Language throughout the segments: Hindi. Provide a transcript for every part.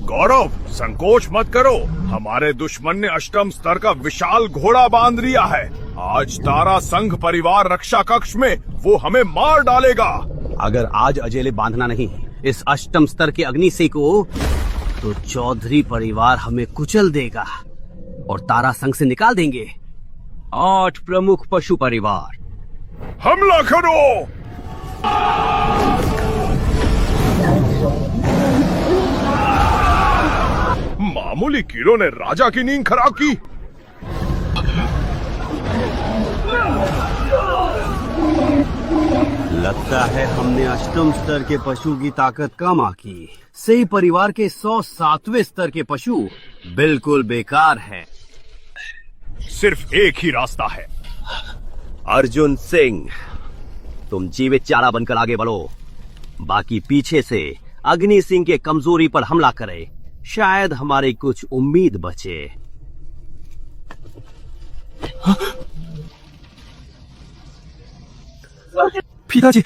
गौरव, संकोच मत करो। हमारे दुश्मन ने अष्टम स्तर का विशाल घोड़ा बांध लिया है। आज तारा संघ परिवार रक्षा कक्ष में वो हमें मार डालेगा। अगर आज अजेले बांधना नहीं इस अष्टम स्तर के अग्निसेन को, तो चौधरी परिवार हमें कुचल देगा और तारा संघ से निकाल देंगे। 8 प्रमुख पशु परिवार, हमला करो। मामूली कीड़ों ने राजा की नींद खराब की। लगता है हमने अष्टम स्तर के पशु की ताकत कम आंकी। सही परिवार के 107वें स्तर के पशु बिल्कुल बेकार है। सिर्फ एक ही रास्ता है। अर्जुन सिंह, तुम जीवित चारा बनकर आगे बढ़ो, बाकी पीछे से अग्नि सिंह के कमजोरी पर हमला करे। शायद हमारी कुछ उम्मीद बचे। पिताजी,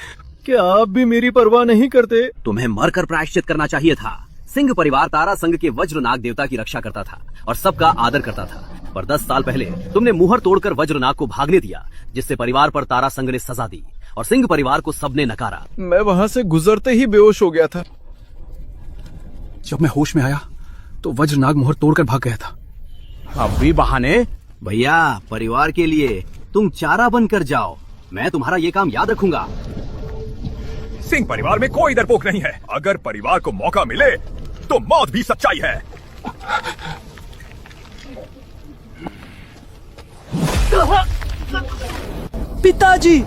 क्या आप भी मेरी परवाह नहीं करते? तुम्हें मरकर प्रायश्चित करना चाहिए था। सिंह परिवार तारा संघ के वज्रनाग देवता की रक्षा करता था और सबका आदर करता था, पर 10 साल पहले तुमने मुहर तोड़कर वज्रनाग को भागने दिया, जिससे परिवार पर तारा संघ ने सजा दी और सिंह परिवार को सबने नकारा। मैं वहाँ से गुजरते ही बेहोश हो गया था। जब मैं होश में आया तो वज्रनाग मुहर तोड़कर भाग गया था। अब भी बहाने? भैया, परिवार के लिए तुम चारा बनकर जाओ, मैं तुम्हारा ये काम याद रखूंगा। सिंह परिवार में कोई डरपोक नहीं है। अगर परिवार को मौका मिले तो मौत भी सच्चाई है। पिताजी,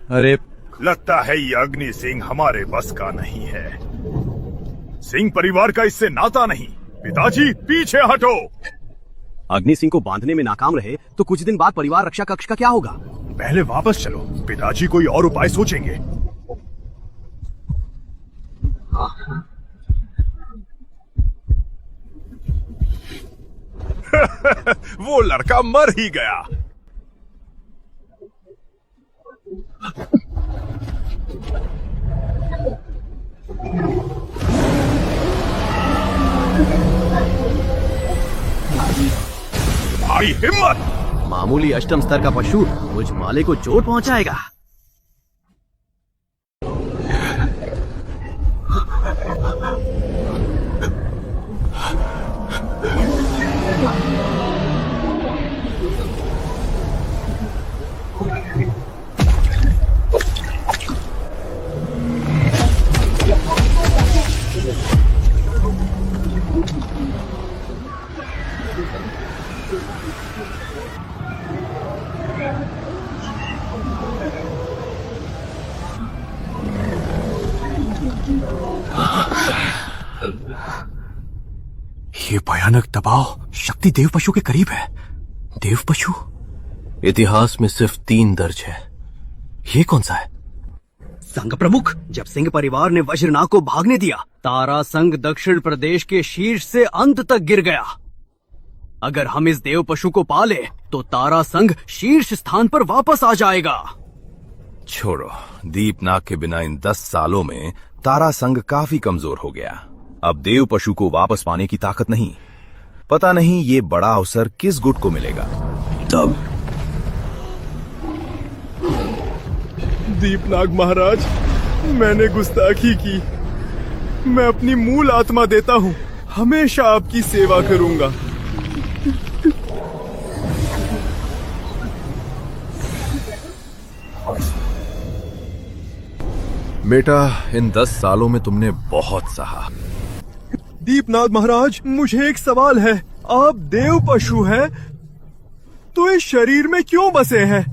अरे, लगता है ये अग्नि सिंह हमारे बस का नहीं है। सिंह परिवार का इससे नाता नहीं। पिताजी, पीछे हटो। अग्नि सिंह को बांधने में नाकाम रहे तो कुछ दिन बाद परिवार रक्षा कक्ष का क्या होगा? पहले वापस चलो, पिताजी कोई और उपाय सोचेंगे। वो लड़का मर ही गया। भारी हिम्मत। मामूली अष्टम स्तर का पशु मुझ माले को चोट पहुंचाएगा। ये भयानक दबाव शक्ति देव पशु के करीब है। देव पशु? इतिहास में सिर्फ 3 दर्ज है। ये कौन सा है? संघ प्रमुख, जब सिंह परिवार ने वज्रनाग को भागने दिया, तारा संघ दक्षिण प्रदेश के शीर्ष से अंत तक गिर गया। अगर हम इस देव पशु को पाले तो तारा संघ शीर्ष स्थान पर वापस आ जाएगा। छोड़ो, दीपनाग के बिना इन 10 सालों में तारा संघ काफी कमजोर हो गया। अब देव पशु को वापस पाने की ताकत नहीं। पता नहीं ये बड़ा अवसर किस गुट को मिलेगा। तब दीपनाग महाराज, मैंने गुस्ताखी की। मैं अपनी मूल आत्मा देता हूँ, हमेशा आपकी सेवा करूंगा। बेटा, इन 10 सालों में तुमने बहुत सहा। दीपनाग महाराज, मुझे एक सवाल है। आप देव पशु हैं, तो इस शरीर में क्यों बसे हैं?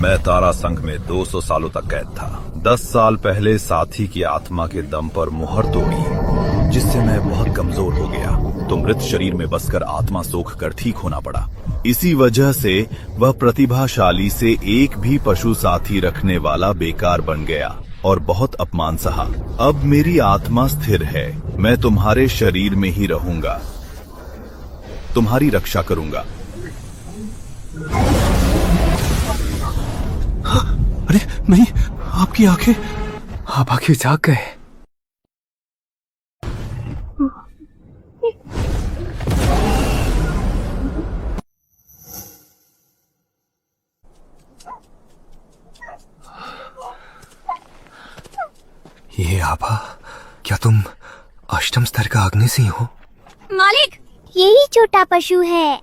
मैं तारा संघ में 200 सालों तक कैद था। 10 साल पहले साथी की आत्मा के दम पर मुहर तोड़ी, जिससे मैं बहुत कमजोर हो गया। तो मृत शरीर में बसकर आत्मा सोख कर ठीक होना पड़ा। इसी वजह से वह प्रतिभाशाली से एक भी पशु साथी रखने वाला बेकार बन गया और बहुत अपमान सहा। अब मेरी आत्मा स्थिर है। मैं तुम्हारे शरीर में ही रहूंगा, तुम्हारी रक्षा करूंगा। अरे नहीं, आपकी आंखें, आप आंखें जाग गए। ये आभा, क्या तुम अष्टम स्तर का अग्नि सिंह हो? मालिक, यही छोटा पशु है।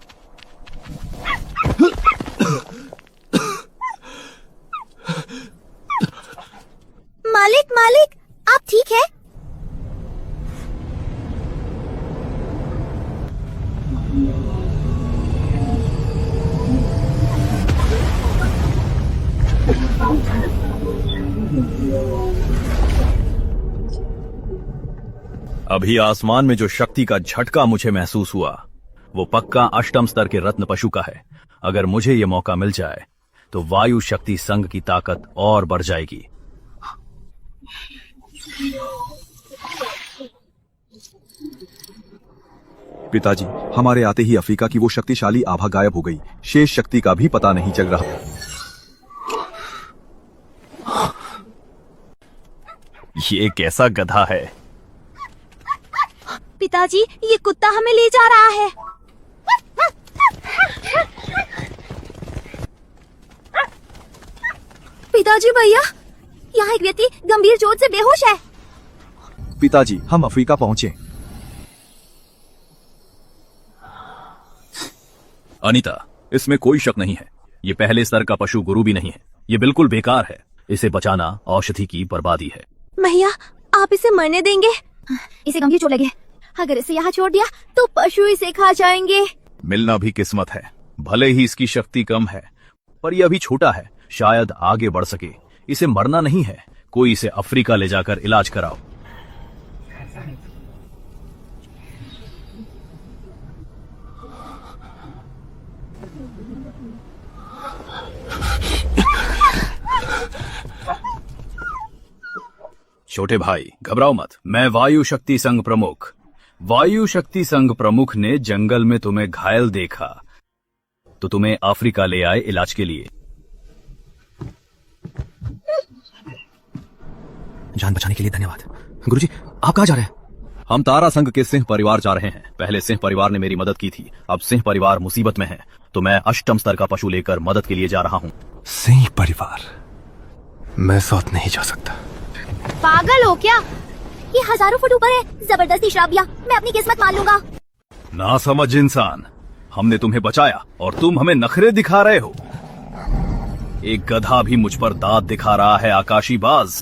मालिक, मालिक, आप ठीक है? अभी आसमान में जो शक्ति का झटका मुझे महसूस हुआ, वो पक्का अष्टम स्तर के रत्न पशु का है। अगर मुझे ये मौका मिल जाए तो वायु शक्ति संघ की ताकत और बढ़ जाएगी। पिताजी, हमारे आते ही अफ्रीका की वो शक्तिशाली आभा गायब हो गई। शेष शक्ति का भी पता नहीं चल रहा। ये कैसा गधा है? पिताजी, ये कुत्ता हमें ले जा रहा है। पिताजी भैया, यहाँ एक व्यक्ति गंभीर चोट से बेहोश है। पिताजी, हम अफ्रीका पहुंचे। अनीता, इसमें कोई शक नहीं है। ये पहले स्तर का पशु गुरु भी नहीं है। ये बिल्कुल बेकार है। इसे बचाना औषधि की बर्बादी है। भैया, आप इसे मरने देंगे? इसे गंभीर चोट लगी है। अगर इसे यहाँ छोड़ दिया तो पशु इसे खा जाएंगे। मिलना भी किस्मत है। भले ही इसकी शक्ति कम है, पर यह अभी छोटा है, शायद आगे बढ़ सके। इसे मरना नहीं है। कोई इसे अफ्रीका ले जाकर इलाज कराओ। छोटे भाई, घबराओ मत। मैं वायु शक्ति संघ प्रमुख। वायु शक्ति संघ प्रमुख ने जंगल में तुम्हें घायल देखा तो तुम्हें अफ्रीका ले आए इलाज के लिए। जान बचाने के लिए धन्यवाद। गुरुजी, आप कहाँ जा रहे हैं? हम तारा संघ के सिंह परिवार जा रहे हैं। पहले सिंह परिवार ने मेरी मदद की थी, अब सिंह परिवार मुसीबत में है, तो मैं अष्टम स्तर का पशु लेकर मदद के लिए जा रहा हूँ। सिंह परिवार? मैं साथ नहीं जा सकता। पागल हो क्या? ये हजारों फुट ऊपर है। जबरदस्ती श्राप दिया, मैं अपनी किस्मत मान लूंगा। ना समझ इंसान, हमने तुम्हें बचाया और तुम हमें नखरे दिखा रहे हो। एक गधा भी मुझ पर दांत दिखा रहा है, आकाशी बाज।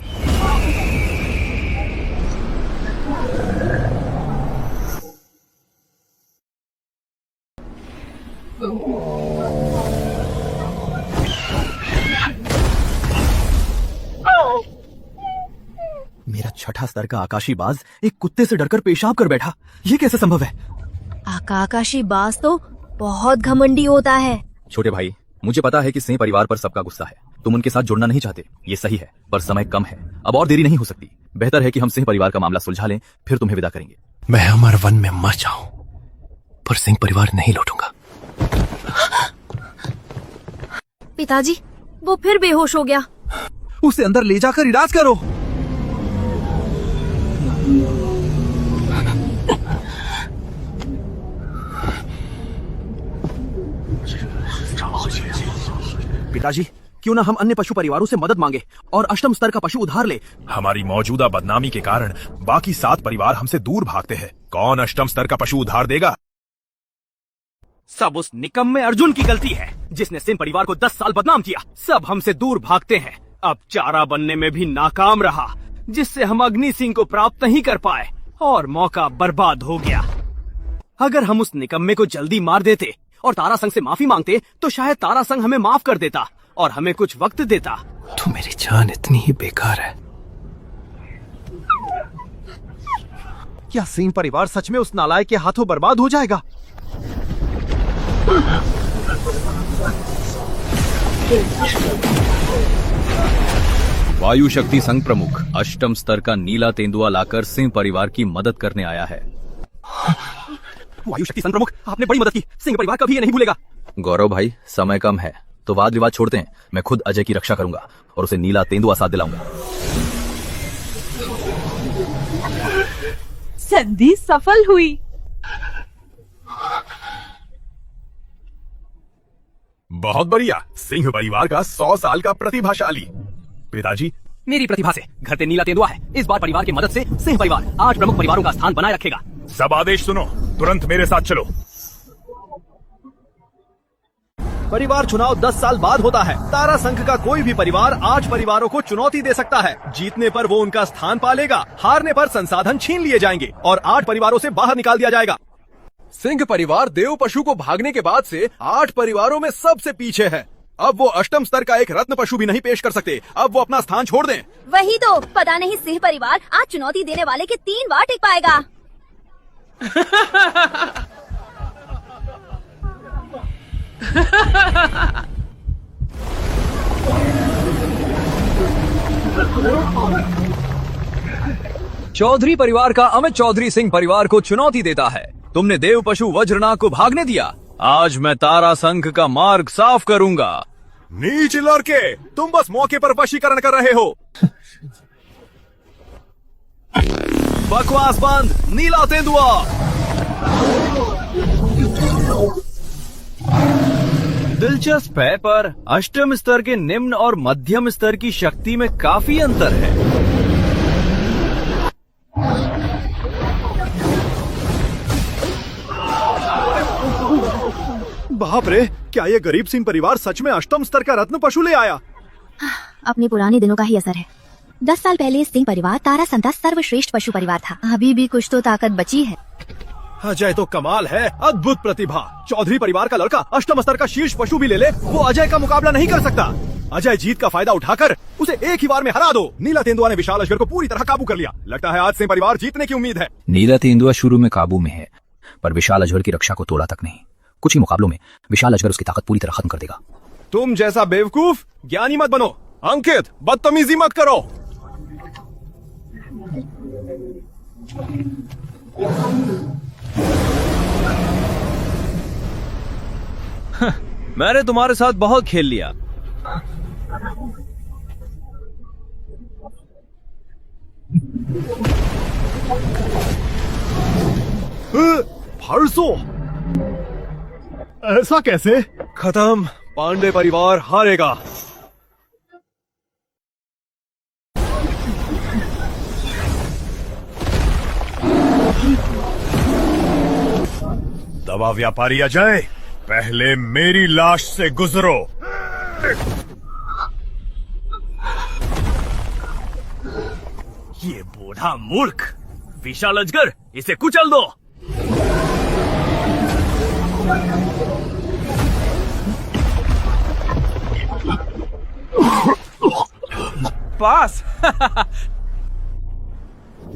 मेरा छठा स्तर का आकाशी बाज एक कुत्ते से डरकर पेशाब कर बैठा। ये कैसे संभव है? आकाशी बाज तो बहुत घमंडी होता है। छोटे भाई, मुझे पता है कि सिंह परिवार पर सबका गुस्सा है। तुम उनके साथ जुड़ना नहीं चाहते, ये सही है, पर समय कम है। अब और देरी नहीं हो सकती। बेहतर है कि हम सिंह परिवार का मामला सुलझा लें, फिर तुम्हें विदा करेंगे। मैं अमर वन में मर जाऊं, पर सिंह परिवार नहीं लौटूंगा। पिताजी, वो फिर बेहोश हो गया। उसे अंदर ले जाकर इलाज करो। पिताजी, क्यों ना हम अन्य पशु परिवारों से मदद मांगे और अष्टम स्तर का पशु उधार ले। हमारी मौजूदा बदनामी के कारण बाकी 7 परिवार हमसे दूर भागते हैं। कौन अष्टम स्तर का पशु उधार देगा? सब उस निकम्मे अर्जुन की गलती है, जिसने सिंह परिवार को 10 साल बदनाम किया। सब हमसे दूर भागते हैं। अब चारा बनने में भी नाकाम रहा, जिससे हम अग्नि सिंह को प्राप्त नहीं कर पाए और मौका बर्बाद हो गया। अगर हम उस निकम्मे को जल्दी मार देते और तारा संघ से माफी मांगते तो शायद तारा संघ हमें माफ कर देता और हमें कुछ वक्त देता। तो मेरी जान इतनी ही बेकार है। क्या सिंह परिवार सच में उस नालायक के हाथों बर्बाद हो जाएगा? वायु शक्ति संघ प्रमुख अष्टम स्तर का नीला तेंदुआ लाकर सिंह परिवार की मदद करने आया है। वायु शक्ति संघ प्रमुख, आपने बड़ी मदद की, सिंह परिवार कभी ये नहीं भूलेगा। गौरव भाई, समय कम है तो वाद विवाद छोड़ते हैं। मैं खुद अजय की रक्षा करूंगा और उसे नीला तेंदुआ साथ दिलाऊंगा। संधि सफल हुई। बहुत बढ़िया। सिंह परिवार का 100 साल का प्रतिभाशाली पिताजी। मेरी प्रतिभा से घर पे नीला तेंदुआ है। इस बार परिवार की मदद से सिंह परिवार 8 प्रमुख परिवारों का स्थान बनाए रखेगा। सब आदेश सुनो, तुरंत मेरे साथ चलो। परिवार चुनाव 10 साल बाद होता है। तारा संघ का कोई भी परिवार 8 परिवारों को चुनौती दे सकता है। जीतने पर वो उनका स्थान पालेगा, हारने पर संसाधन छीन लिए जाएंगे और 8 परिवारों से बाहर निकाल दिया जाएगा। सिंह परिवार देव पशु को भागने के बाद से 8 परिवारों में सबसे पीछे है। अब वो अष्टम स्तर का एक रत्न पशु भी नहीं पेश कर सकते। अब वो अपना स्थान छोड़ दें। वही तो, पता नहीं सिंह परिवार आज चुनौती देने वाले के 3 बार टिक पाएगा। चौधरी परिवार का अमित चौधरी सिंह परिवार को चुनौती देता है। तुमने देव पशु वज्रनाग को भागने दिया, आज मैं तारा संघ का मार्ग साफ करूंगा। नीच लड़के, तुम बस मौके पर वशीकरण कर रहे हो। बकवास बंद, नीला तेंदुआ। दिलचस्प है, पर अष्टम स्तर के निम्न और मध्यम स्तर की शक्ति में काफी अंतर है। बाप रे, क्या ये गरीब सिंह परिवार सच में अष्टम स्तर का रत्न पशु ले आया? अपने पुराने दिनों का ही असर है। 10 साल पहले सिंह परिवार तारा संघ का सर्वश्रेष्ठ पशु परिवार था। अभी भी कुछ तो ताकत बची है। अजय तो कमाल है, अद्भुत प्रतिभा। चौधरी परिवार का लड़का अष्टम स्तर का शीर्ष पशु भी ले ले, वो अजय का मुकाबला नहीं कर सकता। अजय जीत का फायदा उठाकर उसे एक ही बार में हरा दो। नीला तेंदुआ ने विशाल अजगर को पूरी तरह काबू कर लिया। लगता है आज सिंह परिवार जीतने की उम्मीद है। नीला तेंदुआ शुरू में काबू में है, पर विशाल अजगर की रक्षा को तोड़ा तक नहीं। कुछ ही मुकाबलों में विशाल अजगर उसकी ताकत पूरी तरह खत्म कर देगा। तुम जैसा बेवकूफ ज्ञानी मत बनो। अंकित, बदतमीजी मत करो। मैंने तुम्हारे साथ बहुत खेल लिया। फरसो, ऐसा कैसे? खत्म, पांडे परिवार हारेगा। दवा व्यापारी अजय, पहले मेरी लाश से गुजरो। ये बूढ़ा मूर्ख, विशाल अजगर, इसे कुचल दो। पास।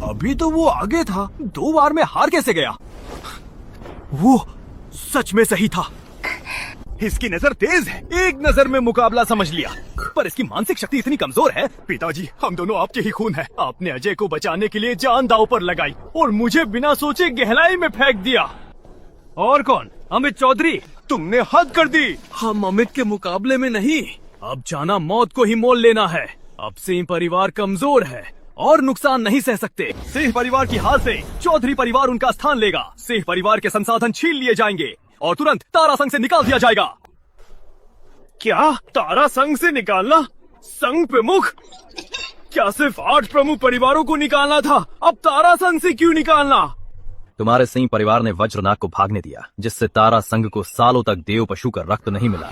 अभी तो वो आगे था, 2 बार में हार कैसे गया? वो सच में सही था। इसकी नजर तेज है, एक नजर में मुकाबला समझ लिया, पर इसकी मानसिक शक्ति इतनी कमजोर है। पिताजी, हम दोनों आपके ही खून हैं। आपने अजय को बचाने के लिए जान दांव पर लगाई और मुझे बिना सोचे गहराई में फेंक दिया। और कौन? अमित चौधरी। तुमने हद कर दी। हम अमित के मुकाबले में नहीं, अब जाना मौत को ही मोल लेना है। अब सिंह परिवार कमजोर है और नुकसान नहीं सह सकते। सिंह परिवार की हार से चौधरी परिवार उनका स्थान लेगा। सिंह परिवार के संसाधन छीन लिए जाएंगे और तुरंत तारा संघ से निकाल दिया जाएगा। क्या? तारा संघ से निकालना? संघ प्रमुख? क्या सिर्फ 8 प्रमुख परिवारों को निकालना था? अब तारा संघ से क्यों निकालना? तुम्हारे सिंह परिवार ने वज्रनाग को भागने दिया, जिससे तारा संघ को सालों तक देव पशु का रक्त नहीं मिला।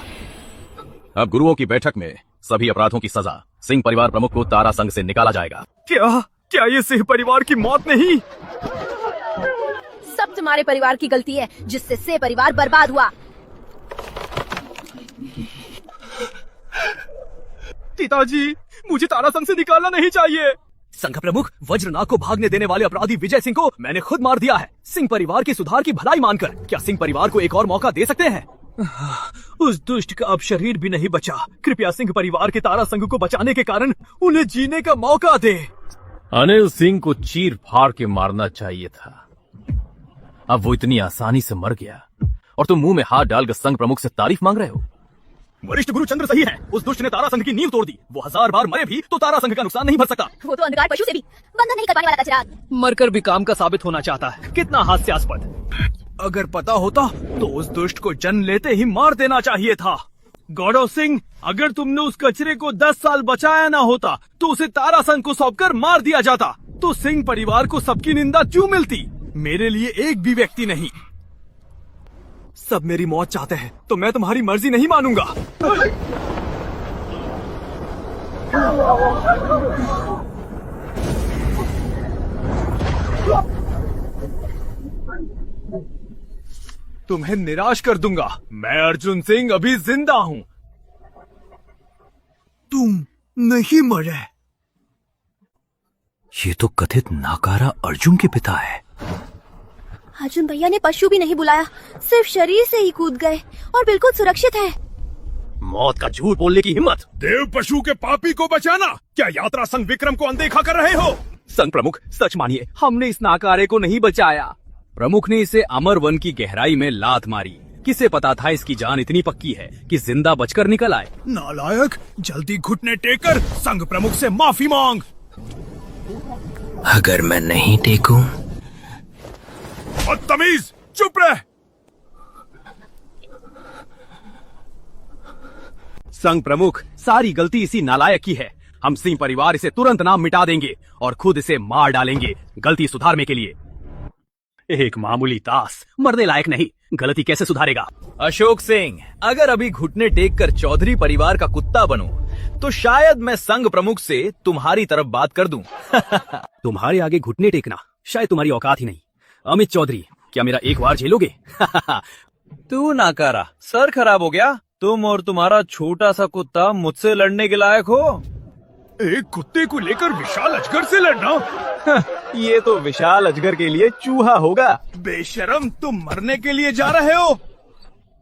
अब गुरुओं की बैठक में सभी अपराधों की सजा सिंह परिवार प्रमुख को तारा संघ से निकाला जाएगा। क्या ये सिंह परिवार की मौत नहीं? सब तुम्हारे परिवार की गलती है, जिससे सिंह परिवार बर्बाद हुआ। पिताजी, मुझे तारा संघ से निकालना नहीं चाहिए। संघ प्रमुख, वज्रनाग को भागने देने वाले अपराधी विजय सिंह को मैंने खुद मार दिया है। सिंह परिवार के सुधार की भलाई मानकर क्या सिंह परिवार को एक और मौका दे सकते हैं? उस दुष्ट का अब शरीर भी नहीं बचा। कृपया सिंह परिवार के तारा संघ को बचाने के कारण उन्हें जीने का मौका दे। अनिल सिंह को चीर फाड़ के मारना चाहिए था। अब वो इतनी आसानी से मर गया और तुम मुंह में हाथ डालकर संघ प्रमुख से तारीफ मांग रहे हो। वरिष्ठ गुरु चंद्र सही है। उस दुष्ट ने तारा संघ की नींव तोड़ दी। वो 1000 बार मरे भी तो तारा संघ का नुकसान नहीं भर सकता। वो तो अंधकार पशु से भी बंधन नहीं कर पाने वाला था चिराग। मरकर भी काम का साबित होना चाहता है। कितना हास्यास्पद। अगर पता होता तो उस दुष्ट को जन्म लेते ही मार देना चाहिए था। गौरव सिंह, अगर तुमने उस कचरे को 10 साल बचाया ना होता तो उसे तारा संघ को सौंपकर मार दिया जाता, तो सिंह परिवार को सबकी निंदा क्यों मिलती? मेरे लिए एक भी व्यक्ति नहीं। सब मेरी मौत चाहते हैं तो मैं तुम्हारी मर्जी नहीं मानूंगा। तुम्हें निराश कर दूंगा। मैं अर्जुन सिंह अभी जिंदा हूँ। तुम नहीं मरे। ये तो कथित नाकारा अर्जुन के पिता है। अर्जुन भैया ने पशु भी नहीं बुलाया, सिर्फ शरीर से ही कूद गए और बिल्कुल सुरक्षित है। मौत का झूठ बोलने की हिम्मत। देव पशु के पापी को बचाना। क्या यात्रा संघ विक्रम को अनदेखा कर रहे हो? संघ प्रमुख, सच मानिए, हमने इस नाकारे को नहीं बचाया। प्रमुख ने इसे अमर वन की गहराई में लात मारी। किसे पता था इसकी जान इतनी पक्की है कि जिंदा बचकर निकल आए। नालायक, जल्दी घुटने टेकर संघ प्रमुख से माफी मांग। अगर मैं नहीं टेकूं? बदतमीज, चुप रह। संघ प्रमुख, सारी गलती इसी नालायक की है। हम सिंह परिवार इसे तुरंत नाम मिटा देंगे और खुद इसे मार डालेंगे, गलती सुधारने के लिए। एक मामूली तास, मरने लायक नहीं, गलती कैसे सुधारेगा? अशोक सिंह, अगर अभी घुटने टेक कर चौधरी परिवार का कुत्ता बनूं, तो शायद मैं संघ प्रमुख से तुम्हारी तरफ बात कर दूं। तुम्हारे आगे घुटने टेकना शायद तुम्हारी औकात ही नहीं। अमित चौधरी, क्या मेरा एक वार झेलोगे? तू नाकारा, सर खराब हो गया? तुम और तुम्हारा छोटा सा कुत्ता मुझसे लड़ने के लायक हो? एक कुत्ते को लेकर विशाल अजगर से लड़ना? ये तो विशाल अजगर के लिए चूहा होगा। बेशरम, तुम मरने के लिए जा रहे हो?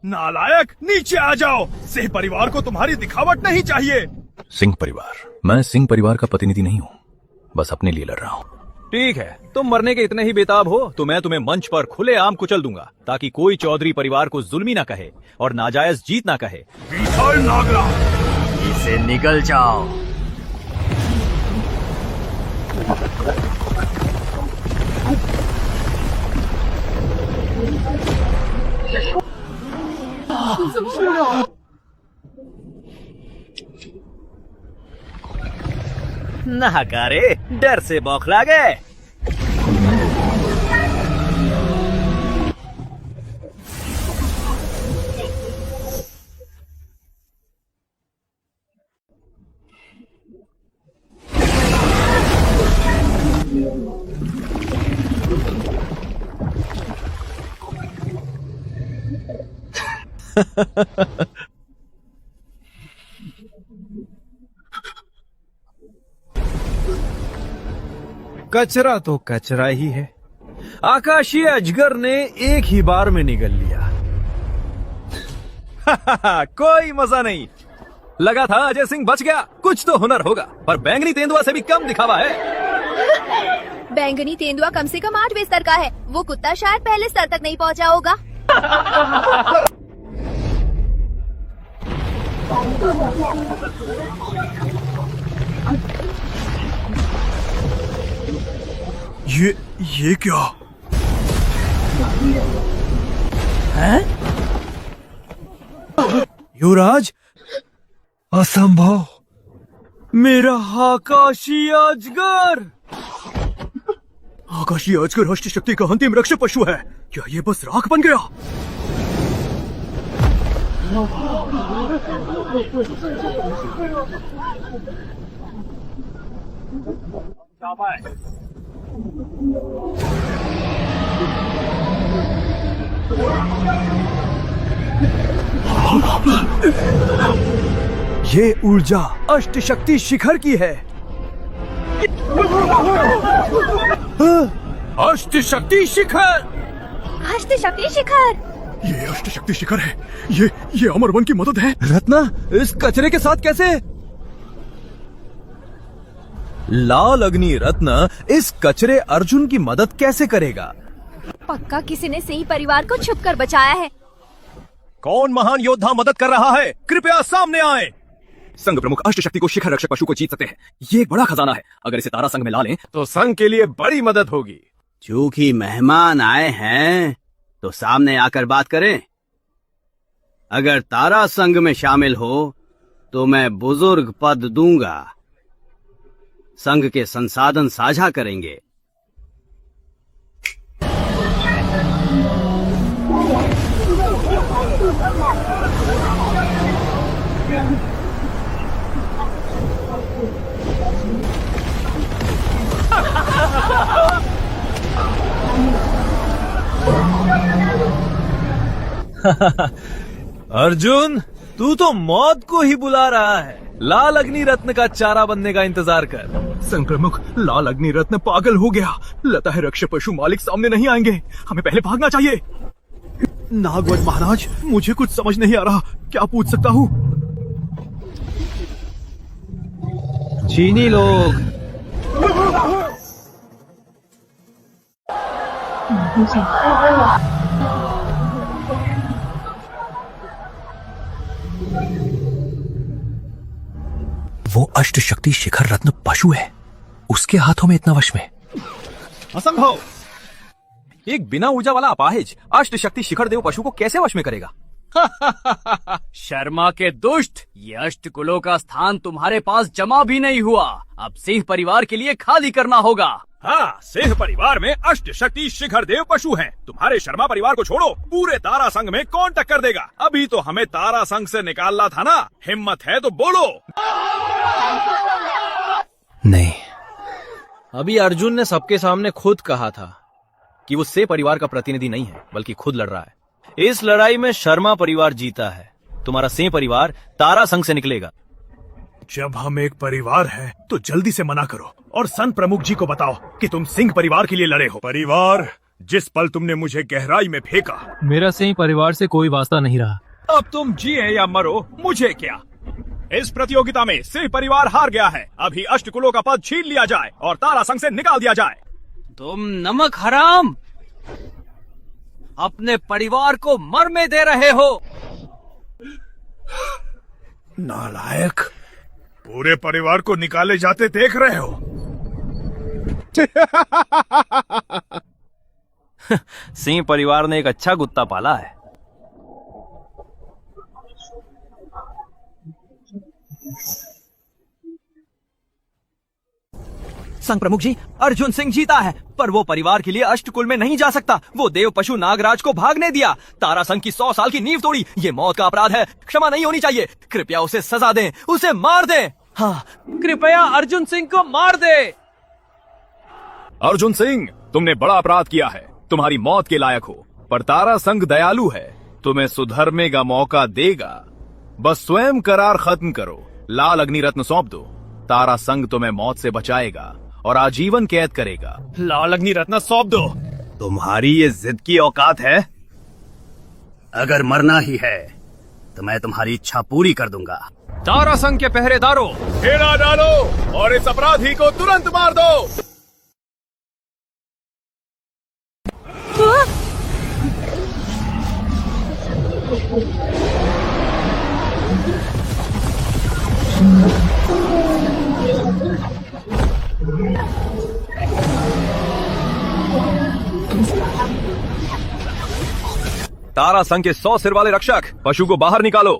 नालायक, नीचे आ जाओ। सिंह परिवार को तुम्हारी दिखावट नहीं चाहिए। सिंह परिवार? मैं सिंह परिवार का प्रतिनिधि नहीं हूँ, बस अपने लिए लड़ रहा हूँ। ठीक है, तुम मरने के इतने ही बेताब हो तो मैं तुम्हें मंच पर खुलेआम कुचल दूंगा, ताकि कोई चौधरी परिवार को जुल्मी ना कहे और नाजायज जीत ना कहे। विशाल नागरा, इसे निकल जाओ। नाकारे, डर से बौखला गए। कचरा तो कचरा ही है। आकाशीय अजगर ने एक ही बार में निगल लिया। कोई मजा नहीं। लगा था अजय सिंह बच गया, कुछ तो हुनर होगा, पर बैंगनी तेंदुआ से भी कम दिखावा है। बैंगनी तेंदुआ कम से कम 8वें स्तर का है। वो कुत्ता शायद पहले स्तर तक नहीं पहुंचा होगा। ये क्या है? युवराज, असंभव। मेरा आकाशीय अजगर। आकाशीय अजगर अष्ट शक्ति का अंतिम रक्षक पशु है। क्या ये बस राख बन गया? ये ऊर्जा अष्ट शक्ति शिखर की है। अष्ट शक्ति शिखर। अष्ट शक्ति शिखर। ये अष्ट शक्ति शिखर है। ये अमर वन की मदद है। रत्ना इस कचरे के साथ कैसे? लाल अग्नि रत्न इस कचरे अर्जुन की मदद कैसे करेगा? पक्का किसी ने सिंह परिवार को छुप कर बचाया है। कौन महान योद्धा मदद कर रहा है? कृपया सामने आए। संघ प्रमुख अष्ट शक्ति को शिखर रक्षक पशु को जीत सकते हैं। ये एक बड़ा खजाना है। अगर इसे तारा संघ में ला लें तो संघ के लिए बड़ी मदद होगी। चूंकि मेहमान आए हैं तो सामने आकर बात करें। अगर तारा संघ में शामिल हो तो मैं बुजुर्ग पद दूंगा। संघ के संसाधन साझा करेंगे। अर्जुन, तू तो मौत को ही बुला रहा है। लाल अग्नि रत्न का चारा बनने का इंतजार कर। संघ प्रमुख, लाल अग्नि रत्न पागल हो गया। लगता है रक्षक पशु मालिक सामने नहीं आएंगे। हमें पहले भागना चाहिए। नागवत महाराज, मुझे कुछ समझ नहीं आ रहा। क्या पूछ सकता हूँ? चीनी लोग वो अष्ट शक्ति शिखर रत्न पशु है। उसके हाथों में इतना वश में। असंभव। एक बिना ऊर्जा वाला अपाहिज अष्ट शक्ति शिखर देव पशु को कैसे वश में करेगा? शर्मा के दुष्ट, ये अष्ट कुलों का स्थान तुम्हारे पास जमा भी नहीं हुआ। अब सिंह परिवार के लिए खाली करना होगा। हाँ, सिंह परिवार में अष्ट शक्ति शिखर देव पशु हैं। तुम्हारे शर्मा परिवार को छोड़ो, पूरे तारा संघ में कौन टक्कर देगा? अभी तो हमें तारा संघ से निकालना था ना। हिम्मत है तो बोलो। नहीं, अभी अर्जुन ने सबके सामने खुद कहा था कि वो से परिवार का प्रतिनिधि नहीं है, बल्कि खुद लड़ रहा है। इस लड़ाई में शर्मा परिवार जीता है। तुम्हारा से परिवार तारा संघ से निकलेगा। जब हम एक परिवार हैं, तो जल्दी से मना करो और संत प्रमुख जी को बताओ कि तुम सिंह परिवार के लिए लड़े हो। परिवार, जिस पल तुमने मुझे गहराई में फेंका, मेरा सिंह परिवार से कोई वास्ता नहीं रहा। अब तुम जिए या मरो, मुझे क्या। इस प्रतियोगिता में सिंह परिवार हार गया है। अभी अष्ट कुलों का पद छीन लिया जाए और तारा संघ से निकाल दिया जाए। तुम नमक हराम अपने परिवार को मरने दे रहे हो। नालायक, पूरे परिवार को निकाले जाते देख रहे हो। सिंह परिवार ने एक अच्छा कुत्ता पाला है। संघ प्रमुख जी, अर्जुन सिंह जीता है, पर वो परिवार के लिए अष्टकुल में नहीं जा सकता। वो देव पशु नागराज को भागने दिया। तारा संघ की 100 साल की नींव तोड़ी। ये मौत का अपराध है। क्षमा नहीं होनी चाहिए। कृपया उसे सजा दें, उसे मार दें। हाँ, कृपया अर्जुन सिंह को मार दे। अर्जुन सिंह, तुमने बड़ा अपराध किया है। तुम्हारी मौत के लायक हो, पर तारा संघ दयालु है, तुम्हें सुधरने का मौका देगा। बस स्वयं करार खत्म करो, लाल अग्नि रत्न सौंप दो। तारा संघ तुम्हें मौत से बचाएगा और आजीवन कैद करेगा। लाल अग्नि रत्न सौंप दो। तुम्हारी ये जिद की औकात है? अगर मरना ही है तो मैं तुम्हारी इच्छा पूरी कर दूंगा। तारा संघ के पहरेदारों, घेरा डालो और इस अपराधी को तुरंत मार दो। तारा संघ के 100 सिर वाले रक्षक, पशु को बाहर निकालो।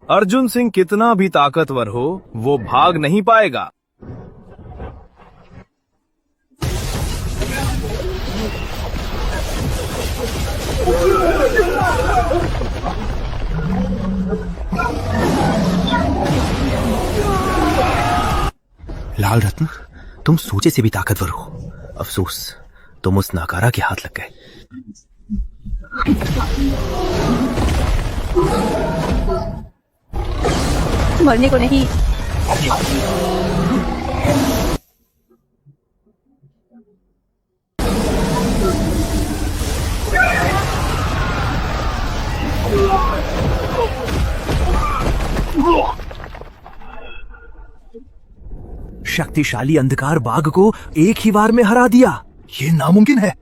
अर्जुन सिंह कितना भी ताकतवर हो, वो भाग नहीं पाएगा। लाल रत्न, तुम सोचे से भी ताकतवर हो। अफसोस, तुम उस नाकारा के हाथ लग गए। मरने को नहीं। शक्तिशाली अंधकार बाघ को एक ही बार में हरा दिया। ये नामुमकिन है।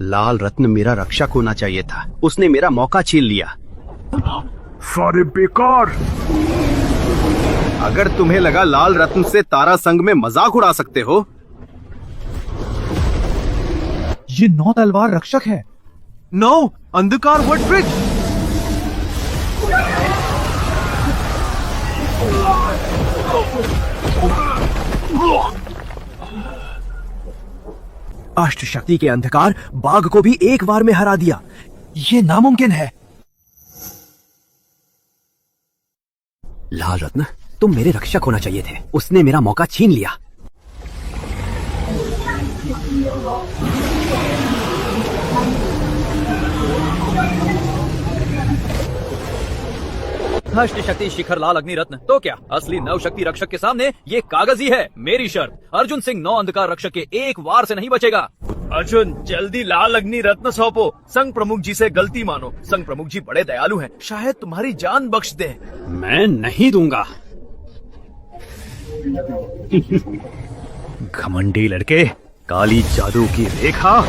लाल रत्न मेरा रक्षक होना चाहिए था, उसने मेरा मौका छीन लिया। सारे बेकार। अगर तुम्हें लगा लाल रत्न से तारा संघ में मजाक उड़ा सकते हो, ये 9 तलवार रक्षक है। 9 अंधकार वटवृक्ष। अष्ट शक्ति के अंधकार बाघ को भी एक बार में हरा दिया। ये नामुमकिन है। लाल रत्न, तुम मेरे रक्षक होना चाहिए थे, उसने मेरा मौका छीन लिया। अष्ट शक्ति शिखर लाल अग्नि रत्न तो क्या, असली नव शक्ति रक्षक के सामने ये कागज ही है। मेरी शर्त, अर्जुन सिंह 9 अंधकार रक्षक के एक वार से नहीं बचेगा। अर्जुन, जल्दी लाल अग्नि रत्न सौंपो। संघ प्रमुख जी से गलती मानो। संघ प्रमुख जी बड़े दयालु हैं, शायद तुम्हारी जान बख्श दे। मैं नहीं दूंगा। घमंडी लड़के, काली जादू की रेखा।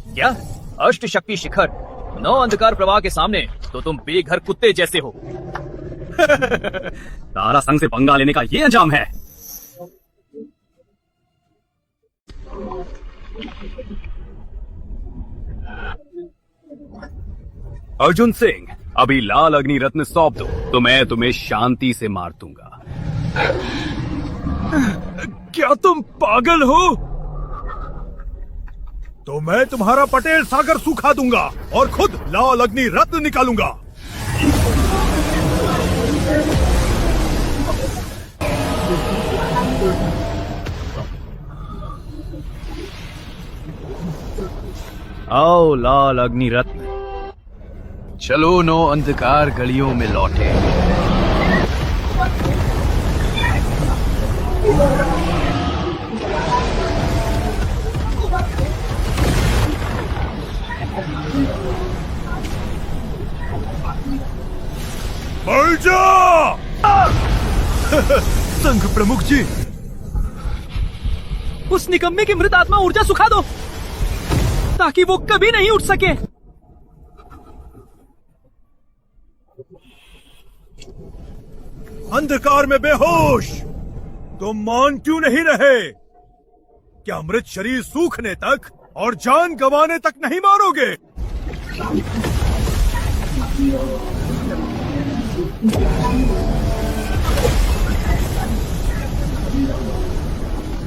क्या अष्ट शक्ति शिखर 9 अंधकार प्रवाह के सामने तो तुम बेघर कुत्ते जैसे हो। तारा संघ से पंगा लेने का ये अंजाम है। अर्जुन सिंह, अभी लाल अग्नि रत्न सौंप दो तो मैं तुम्हें शांति से मार दूंगा। क्या तुम पागल हो? तो मैं तुम्हारा पटेल सागर सुखा दूंगा और खुद लाल अग्नि रत्न निकालूंगा। आओ लाल अग्नि रत्न। चलो 9 अंधकार गलियों में लौटे। मर जा! संघ प्रमुख जी, उस निकम्मे की मृत आत्मा ऊर्जा सुखा दो ताकि वो कभी नहीं उठ सके। अंधकार में बेहोश तुम मान क्यों नहीं रहे? क्या मृत शरीर सूखने तक और जान गंवाने तक नहीं मारोगे?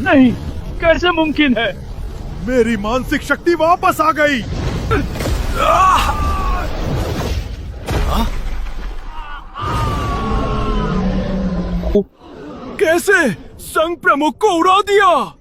नहीं, कैसे मुमकिन है? मेरी मानसिक शक्ति वापस आ गई। कैसे संघ प्रमुख को उड़ा दिया?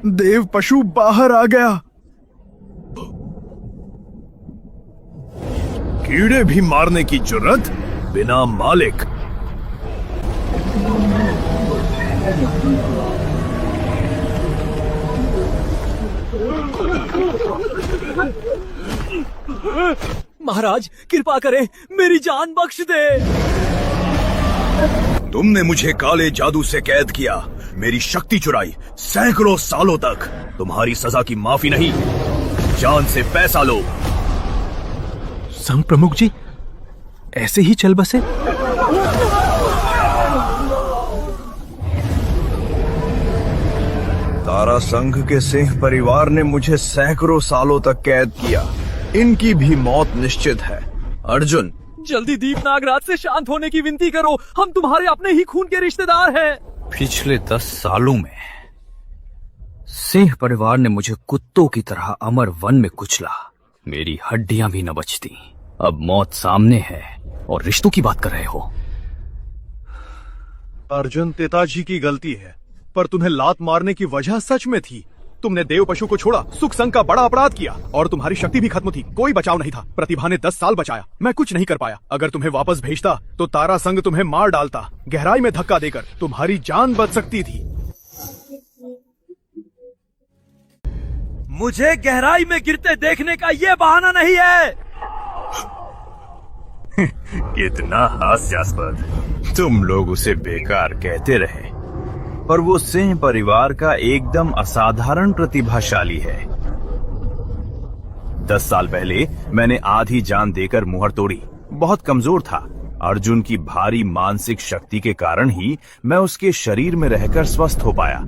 देव पशु बाहर आ गया। कीड़े भी मारने की जुर्रत बिना मालिक। महाराज कृपा करें, मेरी जान बख्श दे। तुमने मुझे काले जादू से कैद किया, मेरी शक्ति चुराई सैकड़ों सालों तक। तुम्हारी सजा की माफी नहीं, जान से पैसा लो। संघ प्रमुख जी ऐसे ही चल बसे? तारा संघ के सिंह परिवार ने मुझे सैकड़ों सालों तक कैद किया। इनकी भी मौत निश्चित है। अर्जुन, जल्दी दीप नागराज से शांत होने की विनती करो। हम तुम्हारे अपने ही खून के रिश्तेदार हैं। पिछले 10 सालों में सिंह परिवार ने मुझे कुत्तों की तरह अमर वन में कुचला। मेरी हड्डियां भी न बचती। अब मौत सामने है और रिश्तों की बात कर रहे हो। अर्जुन, पिताजी की गलती है, पर तुम्हें लात मारने की वजह सच में थी। तुमने देव पशु को छोड़ा, सुख संग का बड़ा अपराध किया और तुम्हारी शक्ति भी खत्म थी। कोई बचाव नहीं था। प्रतिभा ने 10 साल बचाया, मैं कुछ नहीं कर पाया। अगर तुम्हें वापस भेजता तो तारा संघ तुम्हें मार डालता। गहराई में धक्का देकर तुम्हारी जान बच सकती थी। मुझे गहराई में गिरते देखने का ये बहाना नहीं है। कितना हास्यास्पद। तुम लोग उसे बेकार कहते रहे, पर वो सिंह परिवार का एकदम असाधारण प्रतिभाशाली है। 10 साल पहले मैंने आधी जान देकर मुहर तोड़ी। बहुत कमजोर था। अर्जुन की भारी मानसिक शक्ति के कारण ही मैं उसके शरीर में रहकर स्वस्थ हो पाया।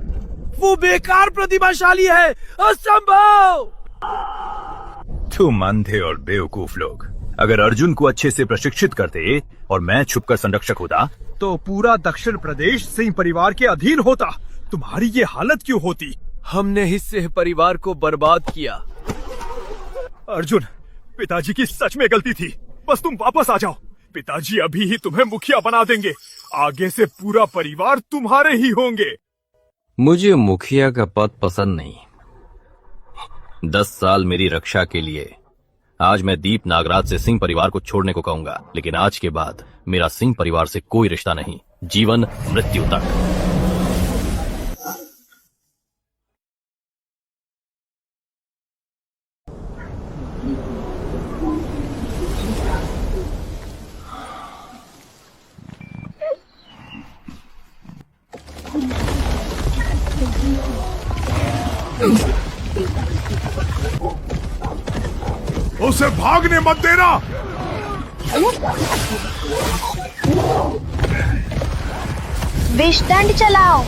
वो बेकार प्रतिभाशाली है, असंभव। तुम अंधे और बेवकूफ लोग। अगर अर्जुन को अच्छे से प्रशिक्षित करते और मैं छुपकर संरक्षक होता तो पूरा दक्षिण प्रदेश सिंह परिवार के अधीन होता। तुम्हारी ये हालत क्यों होती? हमने ही सिंह परिवार को बर्बाद किया। अर्जुन, पिताजी की सच में गलती थी। बस तुम वापस आ जाओ। पिताजी अभी ही तुम्हें मुखिया बना देंगे। आगे से पूरा परिवार तुम्हारे ही होंगे। मुझे मुखिया का पद पसंद नहीं। 10 साल मेरी रक्षा के लिए आज मैं दीप नागराज से सिंह परिवार को छोड़ने को कहूंगा, लेकिन आज के बाद मेरा सिंह परिवार से कोई रिश्ता नहीं, जीवन मृत्यु तक। उसे भागने मत देना। विषदंड चलाओ।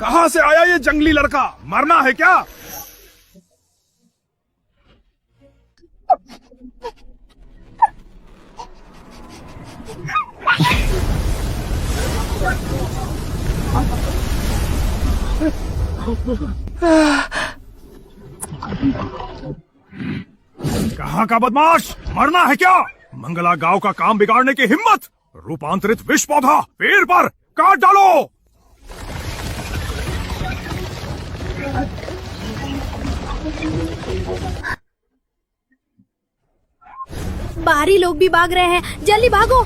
कहां से आया ये जंगली लड़का? मरना है क्या? कहां का बदमाश? मरना है क्या? मंगला गांव का काम बिगाड़ने की हिम्मत? रूपांतरित विष पौधा पेड़ पर काट डालो। बाहरी लोग भी भाग रहे हैं, जल्दी भागो।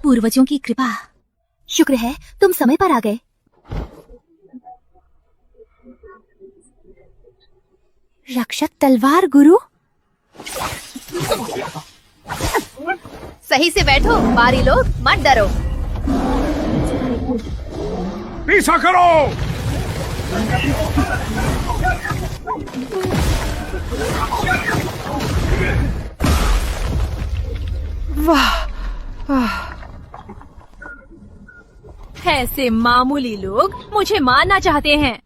पूर्वजों की कृपा, शुक्र है तुम समय पर आ गए। रक्षक तलवार गुरु, सही से बैठो। बारी लोग मत डरो। पीछा करो। ऐसे मामूली लोग मुझे मारना चाहते हैं।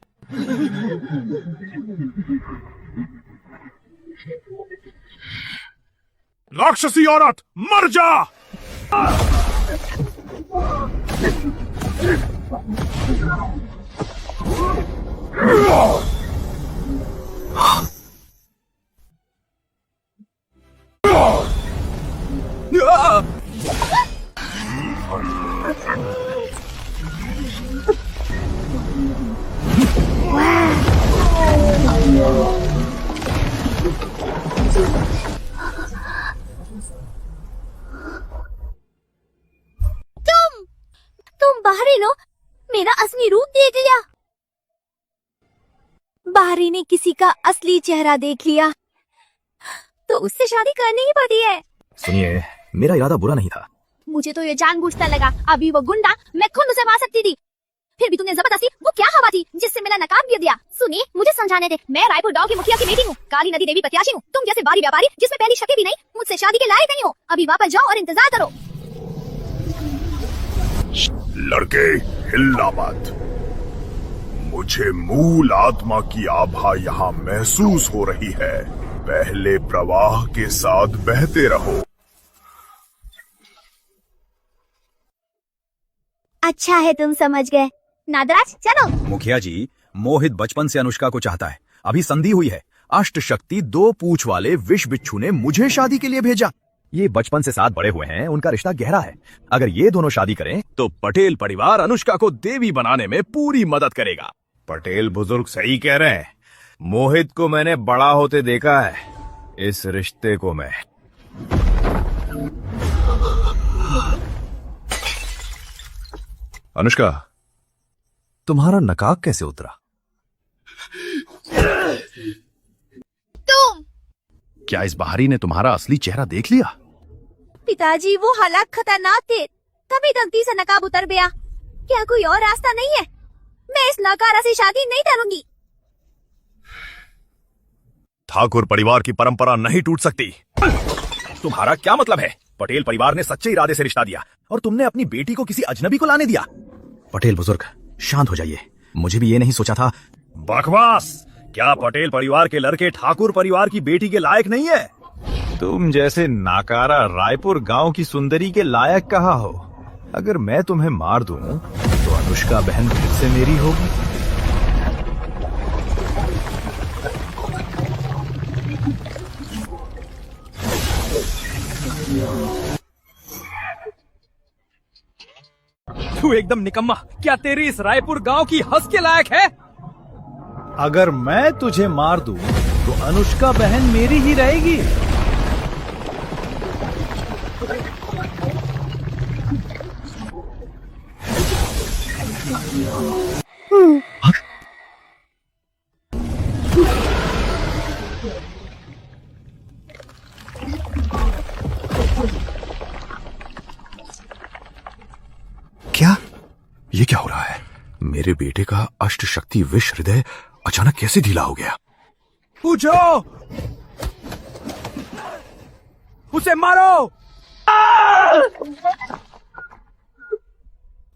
राक्षसी औरत, मर जा। असली रूप देख लिया। बाहरी ने किसी का असली चेहरा देख लिया तो उससे शादी करनी ही पड़ती है। सुनिए, मेरा इरादा बुरा नहीं था। मुझे तो ये जानबूझकर लगा, अभी वो गुंडा मैं खुद उसे मार सकती थी। फिर भी तुमने जबरदस्ती, वो क्या हवा थी जिससे मेरा नकाब गिर दिया। सुनिए, मुझे समझाने दे, मैं रायपुर गांव की मुखिया की बेटी हूँ, काली नदी देवी प्रत्याशी हूँ। तुम जैसे बारी व्यापारी जिसमें पहली शक्ति भी नहीं, मुझसे शादी के लायक नहीं हो। अभी वापस जाओ और इंतजार करो। लड़के, हिलना मत। मुझे मूल आत्मा की आभा यहाँ महसूस हो रही है। पहले प्रवाह के साथ बहते रहो। अच्छा है तुम समझ गए। नादराज चलो। मुखिया जी, मोहित बचपन से अनुष्का को चाहता है। अभी संधि हुई है। अष्ट शक्ति 2 पूंछ वाले विष बिच्छू ने मुझे शादी के लिए भेजा। ये बचपन से साथ बड़े हुए हैं, उनका रिश्ता गहरा है। अगर ये दोनों शादी करें तो पटेल परिवार अनुष्का को देवी बनाने में पूरी मदद करेगा। पटेल बुजुर्ग सही कह रहे हैं। मोहित को मैंने बड़ा होते देखा है। इस रिश्ते को मैं अनुष्का, तुम्हारा नकाब कैसे उतरा? तुम क्या इस बाहरी ने तुम्हारा असली चेहरा देख लिया? पिताजी, वो हालात खतरनाक थे, तभी गलती से नकाब उतर गया। क्या कोई और रास्ता नहीं है? मैं इस नकारा से शादी नहीं करूंगी। ठाकुर परिवार की परंपरा नहीं टूट सकती। तुम्हारा क्या मतलब है? पटेल परिवार ने सच्चे इरादे से रिश्ता दिया और तुमने अपनी बेटी को किसी अजनबी को लाने दिया। पटेल बुजुर्ग, शांत हो जाइए। मुझे भी ये नहीं सोचा था। बकवास। क्या पटेल परिवार के लड़के ठाकुर परिवार की बेटी के लायक नहीं है? तुम जैसे नाकारा रायपुर गांव की सुंदरी के लायक कहाँ हो? अगर मैं तुम्हें मार दूं तो अनुष्का बहन फिर से मेरी होगी। तू एकदम निकम्मा। क्या तेरी इस रायपुर गांव की हंस के लायक है? अगर मैं तुझे मार दूं तो अनुष्का बहन मेरी ही रहेगी। क्या? ये क्या हो रहा है? मेरे बेटे का अष्ट शक्ति विष हृदय अचानक कैसे ढीला हो गया? पूछो, उसे मारो।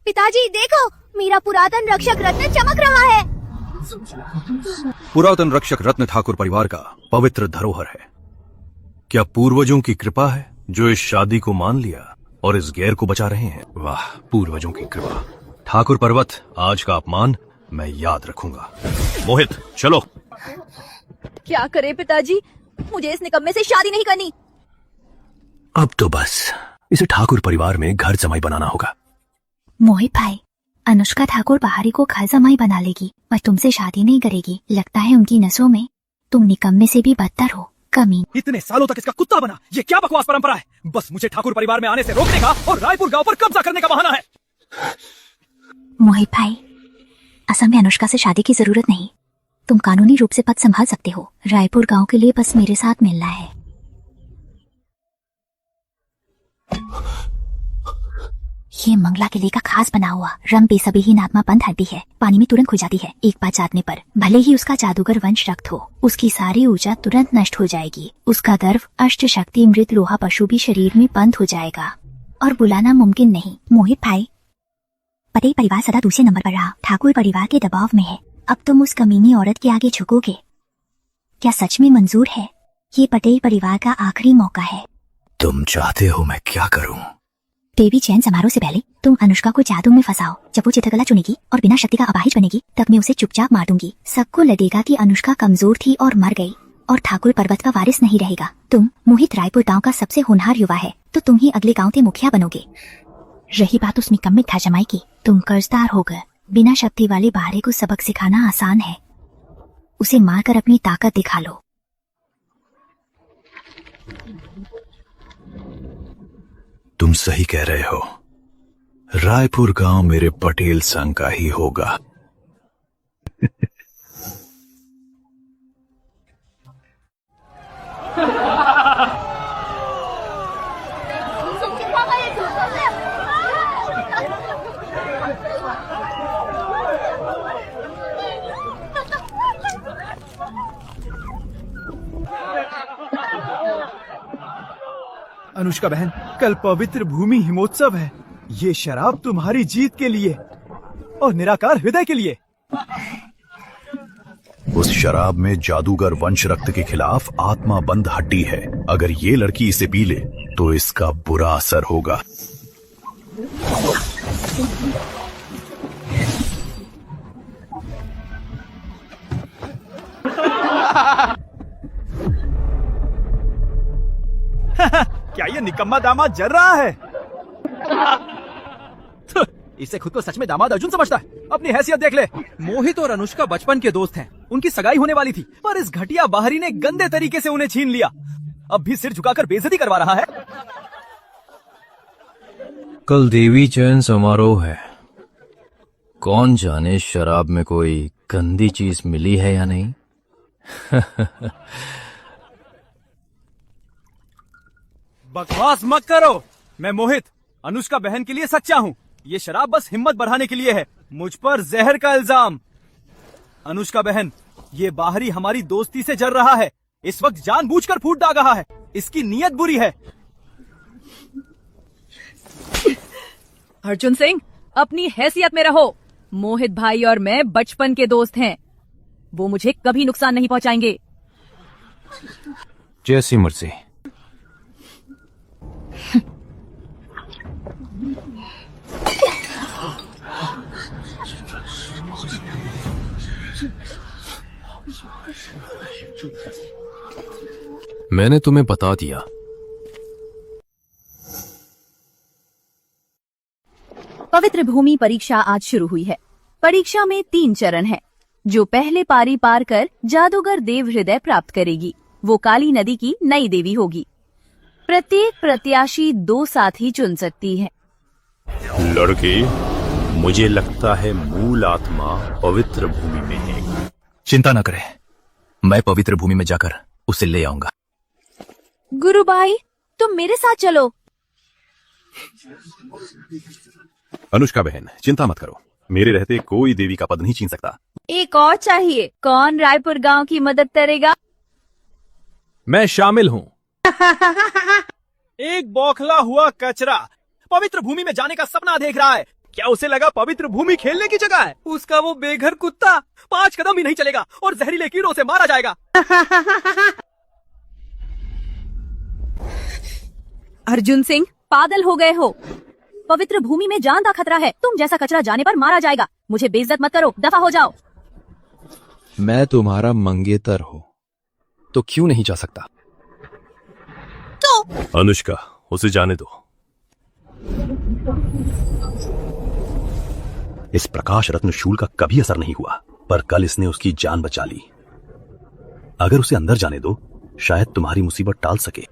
पिताजी देखो, मेरा पुरातन रक्षक रत्न चमक रहा है। पुरातन रक्षक रत्न ठाकुर परिवार का पवित्र धरोहर है। क्या पूर्वजों की कृपा है जो इस शादी को मान लिया और इस गैर को बचा रहे हैं? वाह, पूर्वजों की कृपा। ठाकुर पर्वत, आज का अपमान मैं याद रखूंगा। मोहित, चलो। क्या करे पिताजी, मुझे इस निकम्मे से शादी नहीं करनी। अब तो बस इसे ठाकुर परिवार में घर जमाई बनाना होगा। मोहित भाई, अनुष्का ठाकुर बाहरी को घर जमाई बना लेगी और तुमसे शादी नहीं करेगी। लगता है उनकी नसों में तुम निकम्मे से भी बदतर हो, कमीन। इतने सालों तक इसका कुत्ता बना। ये क्या बकवास परंपरा है? बस मुझे ठाकुर परिवार में आने से रोकने का और रायपुर गांव पर कब्जा करने का बहाना है। मोहित भाई, असल में अनुष्का से शादी की जरूरत नहीं। तुम कानूनी रूप से पद संभाल सकते हो। रायपुर गांव के लिए बस मेरे साथ मिलना है। ये मंगला किले का खास बना हुआ रंग बेसबीहीन आत्मा बंद हड्डी है। पानी में तुरंत खो जाती है एक बार चाटने पर। भले ही उसका जादूगर वंश रक्त हो, उसकी सारी ऊर्जा तुरंत नष्ट हो जाएगी। उसका गर्व अष्ट शक्ति मृत लोहा पशु भी शरीर में बंद हो जाएगा और बुलाना मुमकिन नहीं। मोहित भाई, पटेल परिवार सदा दूसरे नंबर पर रहा, ठाकुर परिवार के दबाव में है। अब तुम उस कमीनी औरत के आगे झुकोगे? क्या सच में मंजूर है? ये पटेल परिवार का आखिरी मौका है। तुम चाहते हो मैं क्या करूं? देवी चैन समारोह से पहले तुम अनुष्का को जादू में फंसाओ। जब वो चित्रकला चुनेगी और बिना शक्ति का अपाहिज बनेगी, तब मैं उसे चुपचाप मार दूंगी। सबको लगेगा कि अनुष्का कमजोर थी और मर गई और ठाकुर पर्वत का वारिस नहीं रहेगा। तुम, मोहित, रायपुर गांव का सबसे होनहार युवा है, तो तुम ही अगले गांव के मुखिया बनोगे। रही बात उस निकम्मे घर जमाई की, तुम कर्जदार हो गए। बिना शक्ति वाले बाहरे को सबक सिखाना आसान है। उसे मारकर अपनी ताकत दिखा लो। तुम सही कह रहे हो। रायपुर गांव मेरे पटेल संघ का ही होगा। अनुष्का बहन, कल पवित्र भूमि हिमोत्सव है। ये शराब तुम्हारी जीत के लिए और निराकार हृदय के लिए। उस शराब में जादूगर वंश रक्त के खिलाफ आत्मा बंद हड्डी है। अगर ये लड़की इसे पी ले तो इसका बुरा असर होगा। क्या ये निकम्मा दामाद जल रहा है? इसे खुद को सच में दामाद अर्जुन समझता है। अपनी हैसियत देख ले। मोहित और अनुष्का बचपन के दोस्त हैं। उनकी सगाई होने वाली थी, पर इस घटिया बाहरी ने गंदे तरीके से उन्हें छीन लिया। अब भी सिर झुकाकर बेइज्जती करवा रहा है। कल देवी चयन समारोह है। कौन जाने शराब में कोई गंदी चीज मिली है या नहीं। बकवास मत करो। मैं मोहित, अनुष्का बहन के लिए सच्चा हूँ। ये शराब बस हिम्मत बढ़ाने के लिए है। मुझ पर जहर का इल्जाम। अनुष्का बहन, ये बाहरी हमारी दोस्ती से जल रहा है। इस वक्त जानबूझकर फूट डाल रहा है। इसकी नीयत बुरी है। अर्जुन सिंह, अपनी हैसियत में रहो। मोहित भाई और मैं बचपन के दोस्त हैं। वो मुझे कभी नुकसान नहीं पहुंचाएंगे। जैसी मर्जी। मैंने तुम्हें बता दिया। पवित्र भूमि परीक्षा आज शुरू हुई है। परीक्षा में 3 चरण हैं। जो पहले पारी पार कर जादूगर देव हृदय प्राप्त करेगी, वो काली नदी की नई देवी होगी। प्रत्येक प्रत्याशी 2 साथी चुन सकती है। लड़के, मुझे लगता है मूल आत्मा पवित्र भूमि में है। चिंता न करें, मैं पवित्र भूमि में जाकर उसे ले आऊंगा। गुरु भाई, तुम मेरे साथ चलो। अनुष्का बहन, चिंता मत करो। मेरे रहते कोई देवी का पद नहीं छीन सकता। एक और चाहिए। कौन रायपुर गांव की मदद करेगा? मैं शामिल हूँ। एक बौखला हुआ कचरा पवित्र भूमि में जाने का सपना देख रहा है। क्या उसे लगा पवित्र भूमि खेलने की जगह है? उसका वो बेघर कुत्ता 5 कदम भी नहीं चलेगा और जहरीले कीड़ों से मारा जाएगा। अर्जुन सिंह, पागल हो गए हो। पवित्र भूमि में जान का खतरा है। तुम जैसा कचरा जाने पर मारा जाएगा। मुझे बेइज्जत मत करो, दफा हो जाओ। मैं तुम्हारा मंगेतर हूँ, तो क्यों नहीं जा सकता? तो अनुष्का, उसे जाने दो। इस प्रकाश रत्न शूल का कभी असर नहीं हुआ, पर कल इसने उसकी जान बचा ली। अगर उसे अंदर जाने दो, शायद तुम्हारी मुसीबत टाल सके।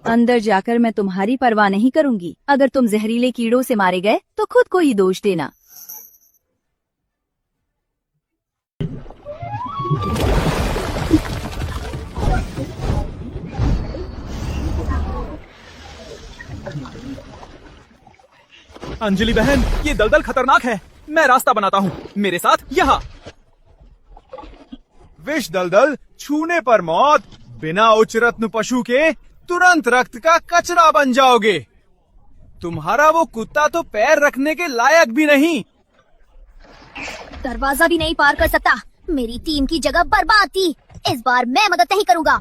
अंदर जाकर मैं तुम्हारी परवाह नहीं करूंगी। अगर तुम जहरीले कीड़ों से मारे गए तो खुद को ही दोष देना। अंजलि बहन, ये दलदल खतरनाक है। मैं रास्ता बनाता हूँ। मेरे साथ यहाँ। विष दलदल, छूने पर मौत। बिना उच्च रत्न पशु के तुरंत रक्त का कचरा बन जाओगे। तुम्हारा वो कुत्ता तो पैर रखने के लायक भी नहीं। दरवाजा भी नहीं पार कर सकता। मेरी टीम की जगह बर्बाद थी। इस बार मैं मदद नहीं करूंगा।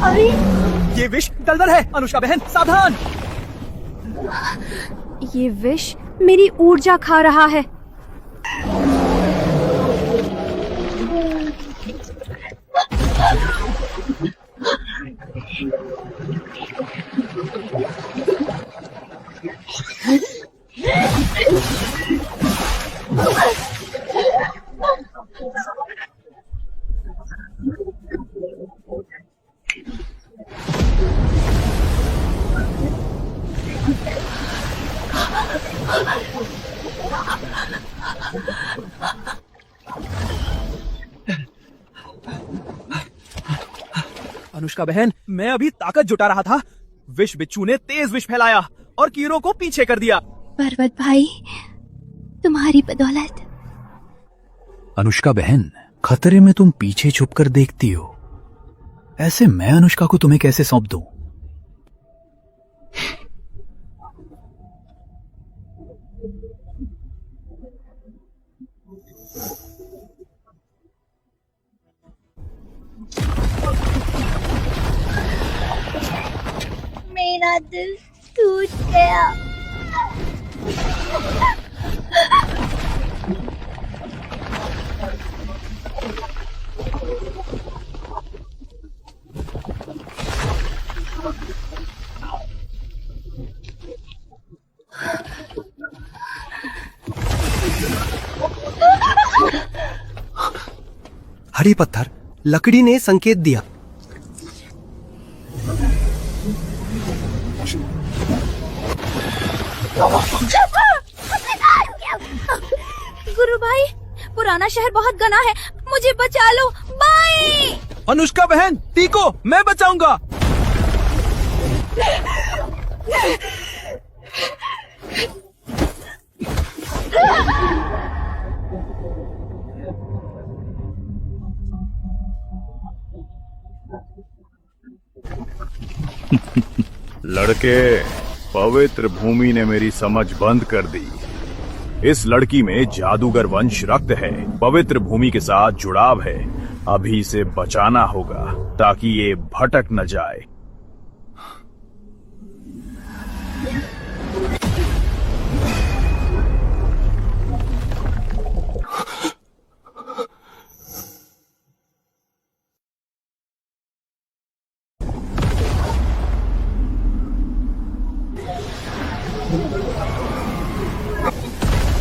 अरे, ये विष दलदल है। अनुष्का बहन, सावधान। ये विष मेरी ऊर्जा खा रहा है। अनुष्का बहन, मैं अभी ताकत जुटा रहा था, विष बिच्छू ने तेज विष फैलाया और कीरों को पीछे कर दिया। पर्वत भाई, तुम्हारी बदौलत। अनुष्का बहन, खतरे में तुम पीछे छुपकर देखती हो, ऐसे मैं अनुष्का को तुम्हें कैसे सौंप दूं? मेरा दिल टूट गया। हरी पत्थर, लकड़ी ने संकेत दिया। गुरु भाई, पुराना शहर बहुत घना है, मुझे बचा लो भाई। अनुष्का बहन, टीको, मैं बचाऊंगा। लड़के, पवित्र भूमि ने मेरी समझ बंद कर दी। इस लड़की में जादूगर वंश रक्त है, पवित्र भूमि के साथ जुड़ाव है। अभी इसे बचाना होगा ताकि ये भटक न जाए।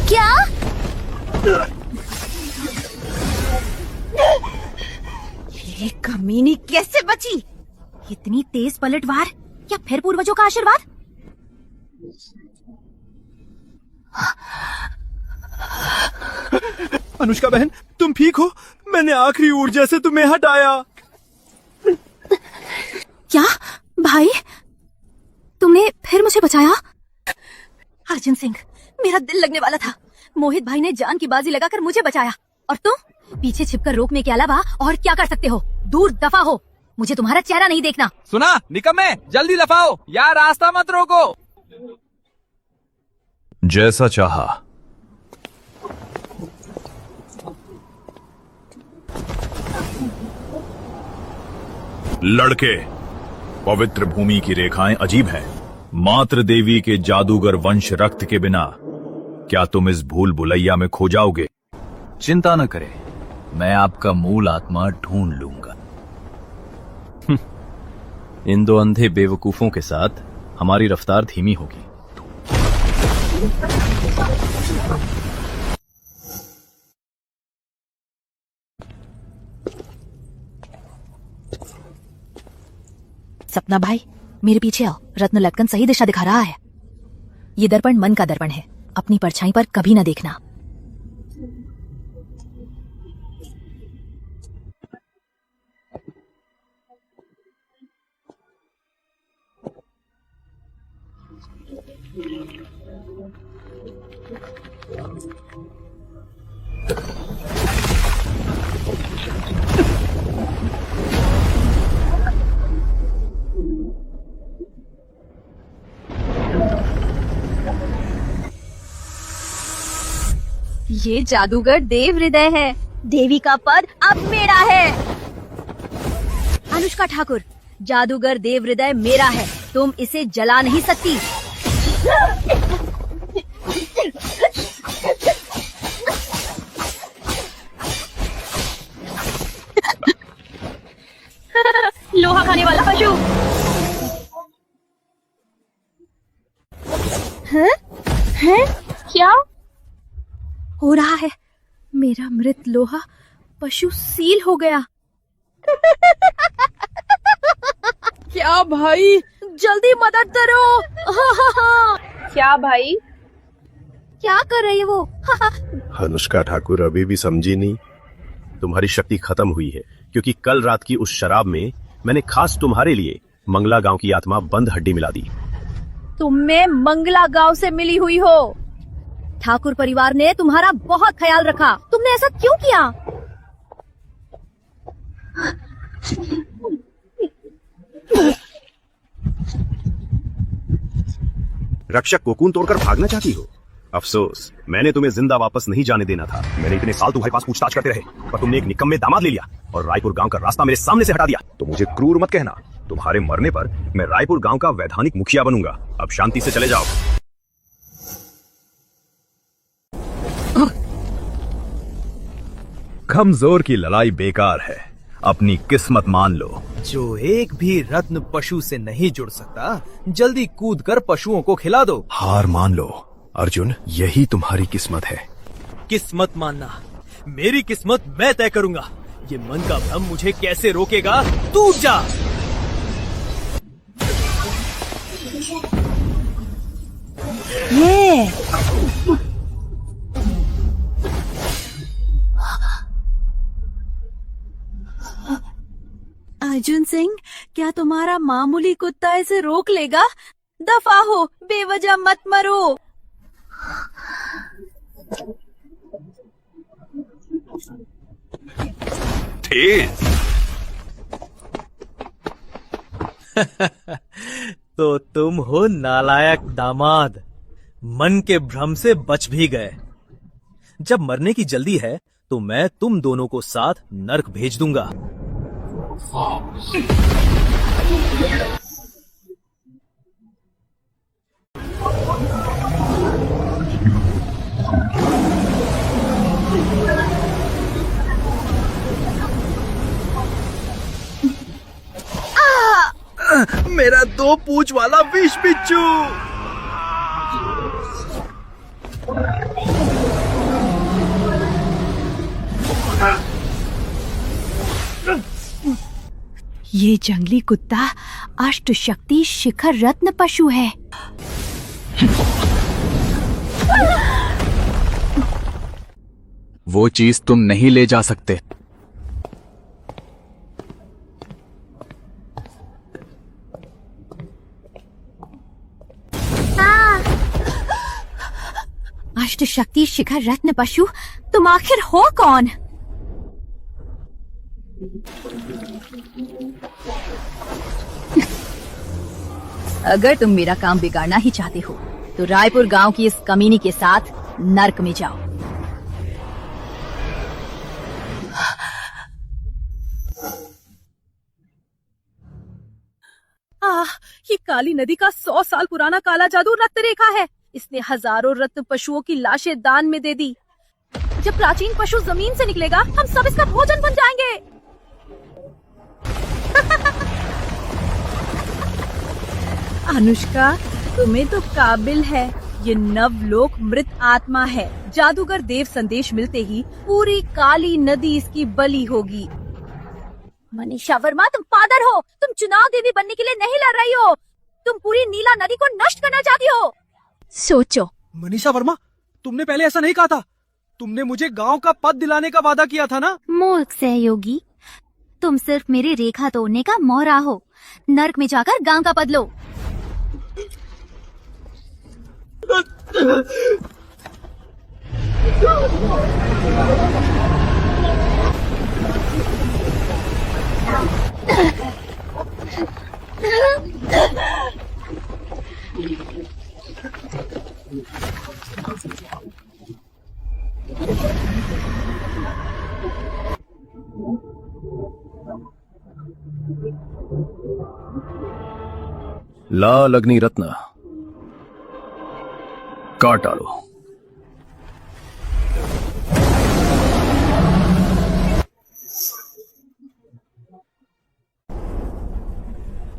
क्या? ये कमीनी कैसे बची? इतनी तेज पलटवार, या फिर पूर्वजों का आशीर्वाद? अनुष्का बहन, तुम ठीक हो? मैंने आखिरी ऊर्जा से तुम्हें हटाया। क्या भाई, तुमने फिर मुझे बचाया? अर्जुन सिंह, मेरा दिल लगने वाला था। मोहित भाई ने जान की बाजी लगाकर मुझे बचाया, और तुम पीछे छिपकर रोकने के अलावा और क्या कर सकते हो? दूर दफा हो, मुझे तुम्हारा चेहरा नहीं देखना। सुना निकम्मे, जल्दी दफाओ, यार रास्ता मत रोको। जैसा चाहा। लड़के, पवित्र भूमि की रेखाएं अजीब हैं। मात्र देवी के जादूगर वंश रक्त के बिना क्या तुम इस भूल भुलैया में खो जाओगे? चिंता न करें, मैं आपका मूल आत्मा ढूंढ लूंगा। इन दो अंधे बेवकूफों के साथ हमारी रफ्तार धीमी होगी। सपना भाई, मेरे पीछे आओ। रत्न लटकन सही दिशा दिखा रहा है। ये दर्पण मन का दर्पण है, अपनी परछाई पर कभी न देखना। ये जादूगर देव हृदय है। देवी का पद अब मेरा है। अनुष्का ठाकुर, जादूगर देव हृदय मेरा है, तुम इसे जला नहीं सकती। लोहा खाने वाला पशु। हैं? क्या हो रहा है? मेरा मृत लोहा पशु सील हो गया। क्या भाई? जल्दी मदद करो। क्या भाई? क्या कर रही है वो? अनुष्का ठाकुर अभी भी समझी नहीं। तुम्हारी शक्ति खत्म हुई है क्योंकि कल रात की उस शराब में मैंने खास तुम्हारे लिए मंगला गांव की आत्मा बंद हड्डी मिला दी। तुम्हें मंगला गांव से मिली हुई हो। ठाकुर परिवार ने तुम्हारा बहुत ख्याल रखा। तुमने ऐसा क्यों किया? रक्षक कोकून तोड़कर भागना चाहती हो? अफसोस, मैंने तुम्हें जिंदा वापस नहीं जाने देना था। मैंने इतने साल तुम्हारे पास पूछताछ करते रहे, पर तुमने एक निकम्मे दामाद ले लिया और रायपुर गांव का रास्ता मेरे सामने से हटा दिया। तो मुझे क्रूर मत कहना। तुम्हारे मरने पर मैं रायपुर गांव का वैधानिक मुखिया बनूंगा। अब शांति से चले जाओ। कमजोर की लड़ाई बेकार है, अपनी किस्मत मान लो। जो एक भी रत्न पशु से नहीं जुड़ सकता, जल्दी कूद कर पशुओं को खिला दो। हार मान लो अर्जुन, यही तुम्हारी किस्मत है। किस्मत मानना, मेरी किस्मत मैं तय करूंगा। ये मन का भ्रम मुझे कैसे रोकेगा? टूट जा। अर्जुन सिंह, क्या तुम्हारा मामूली कुत्ता इसे रोक लेगा? दफा हो, बेवजह मत मरो। तो तुम हो नालायक दामाद। मन के भ्रम से बच भी गए। जब मरने की जल्दी है तो मैं तुम दोनों को साथ नर्क भेज दूंगा। मेरा 2 पूंछ वाला विष बिच्छू। ये जंगली कुत्ता अष्ट शक्ति शिखर रत्न पशु है। वो चीज तुम नहीं ले जा सकते। अष्ट शक्ति शिखर रत्न पशु, तुम आखिर हो कौन? अगर तुम मेरा काम बिगाड़ना ही चाहते हो तो रायपुर गांव की इस कमीनी के साथ नर्क में जाओ। ये काली नदी का 100 साल पुराना काला जादू रक्त रेखा है। इसने हजारों रत्न पशुओं की लाशें दान में दे दी। जब प्राचीन पशु जमीन से निकलेगा, हम सब इसका भोजन बन जाएंगे। अनुष्का, तुम्हें तो काबिल है। ये नवलोक मृत आत्मा है। जादूगर देव संदेश मिलते ही पूरी काली नदी इसकी बलि होगी। मनीषा वर्मा, तुम पागल हो। तुम चुनाव देवी बनने के लिए नहीं लड़ रही हो। तुम पूरी नीला नदी को नष्ट करना चाहती हो। सोचो। मनीषा वर्मा, तुमने पहले ऐसा नहीं कहा था। तुमने मुझे गांव का पद दिलाने का वादा किया था ना। मूर्ख सहयोगी, तुम सिर्फ मेरी रेखा तोड़ने का मोहरा हो। नर्क में जाकर गांव का पद लो। लाल अग्नि रत्न काट डालो।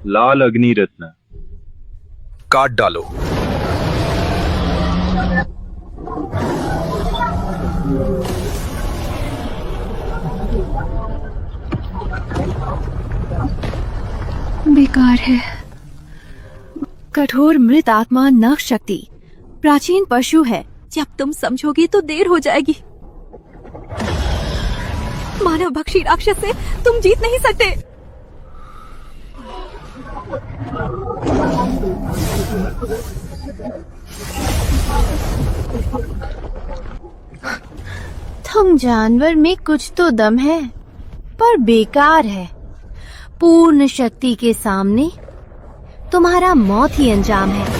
लाल अग्नि रत्न काट डालो। बेकार है। कठोर मृत आत्मा नख शक्ति प्राचीन पशु है। जब तुम समझोगी तो देर हो जाएगी। मानव भक्षी राक्षस से तुम जीत नहीं सकते। तुम जानवर में कुछ तो दम है, पर बेकार है। पूर्ण शक्ति के सामने तुम्हारा मौत ही अंजाम है।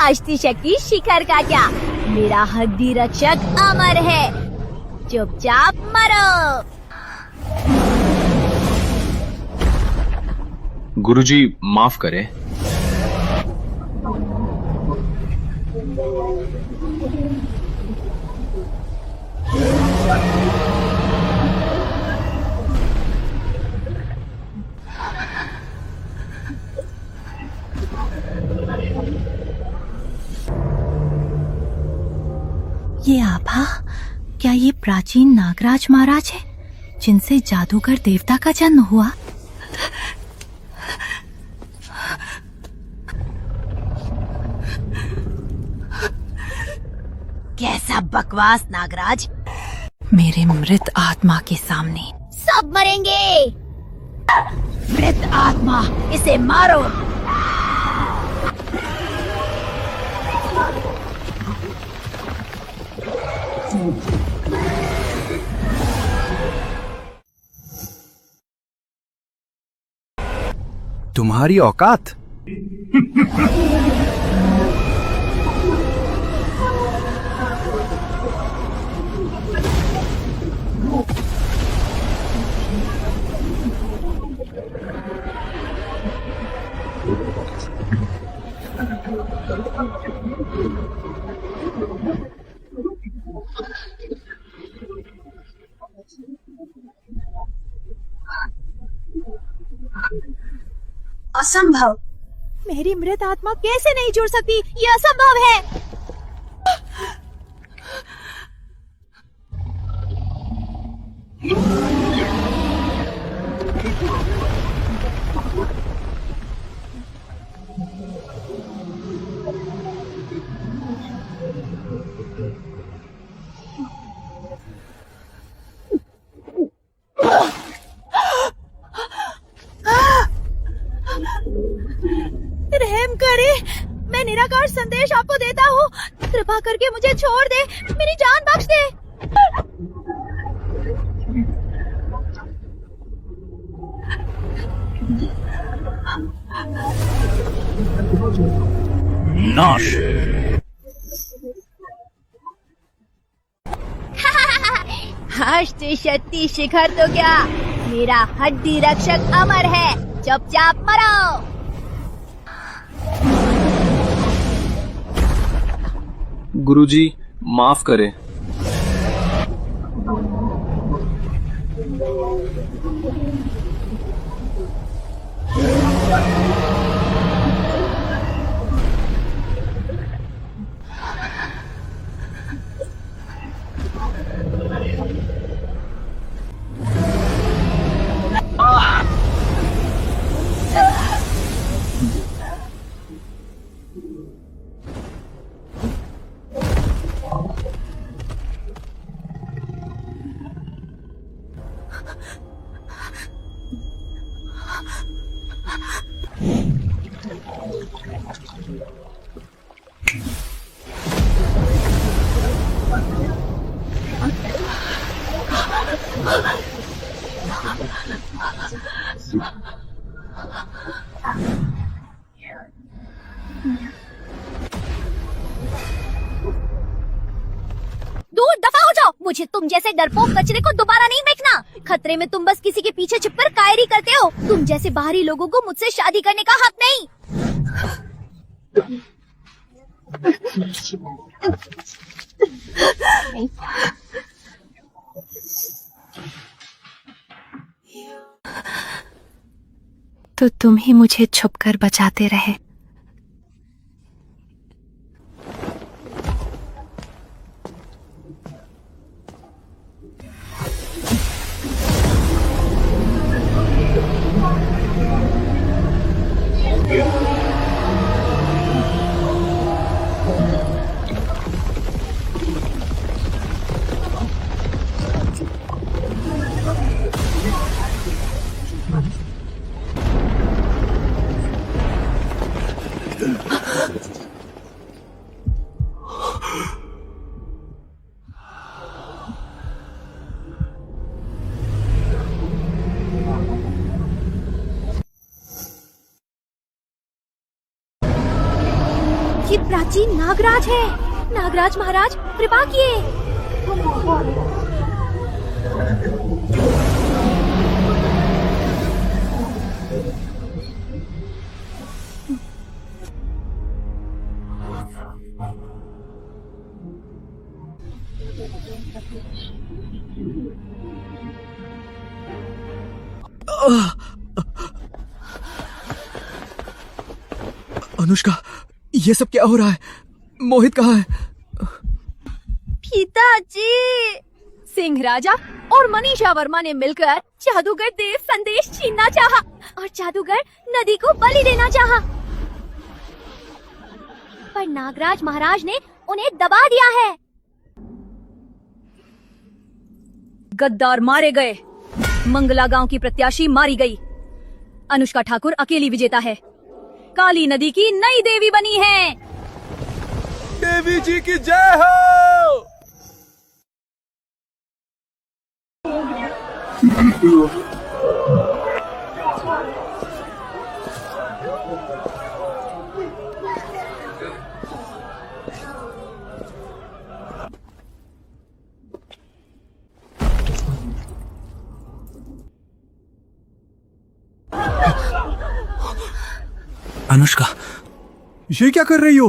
अष्टि शक्ति शिखर का क्या, मेरा हड्डी रक्षक अमर है। चुपचाप मरो। गुरुजी माफ करें। ये आभा, क्या ये प्राचीन नागराज महाराज है जिनसे जादूगर देवता का जन्म हुआ? कैसा बकवास नागराज। मेरे मृत आत्मा के सामने सब मरेंगे। मृत आत्मा, इसे मारो। तुम्हारी औकात? असंभव। मेरी मृत आत्मा कैसे नहीं जुड़ सकती? ये असंभव है। रहम करे, मैं निराकार संदेश आपको देता हूँ। कृपा करके मुझे छोड़ दे, मेरी जान बख्श दे। नाश। अष्टि शक्ति शिखर तो क्या, मेरा हड्डी रक्षक अमर है। चुपचाप मरो। गुरुजी माफ करें। दूर दफा हो जाओ। मुझे तुम जैसे डरपोक कचरे को दोबारा नहीं देखना। खतरे में तुम बस किसी के पीछे छिपकर कायरी करते हो। तुम जैसे बाहरी लोगों को मुझसे शादी करने का हक नहीं। तो तुम ही मुझे छुपकर बचाते रहे। ये प्राचीन नागराज है। नागराज महाराज कृपा किए। अनुष्का, ये सब क्या हो रहा है? मोहित कहाँ है? पिताजी, सिंह राजा और मनीषा वर्मा ने मिलकर जादूगर देव संदेश छीनना चाहा और जादूगर नदी को बलि देना चाहा, पर नागराज महाराज ने उन्हें दबा दिया है। गद्दार मारे गए, मंगला गांव की प्रत्याशी मारी गई, अनुष्का ठाकुर अकेली विजेता है, काली नदी की नई देवी बनी है। देवी जी की जय हो। अनुष्का, ये क्या कर रही हो?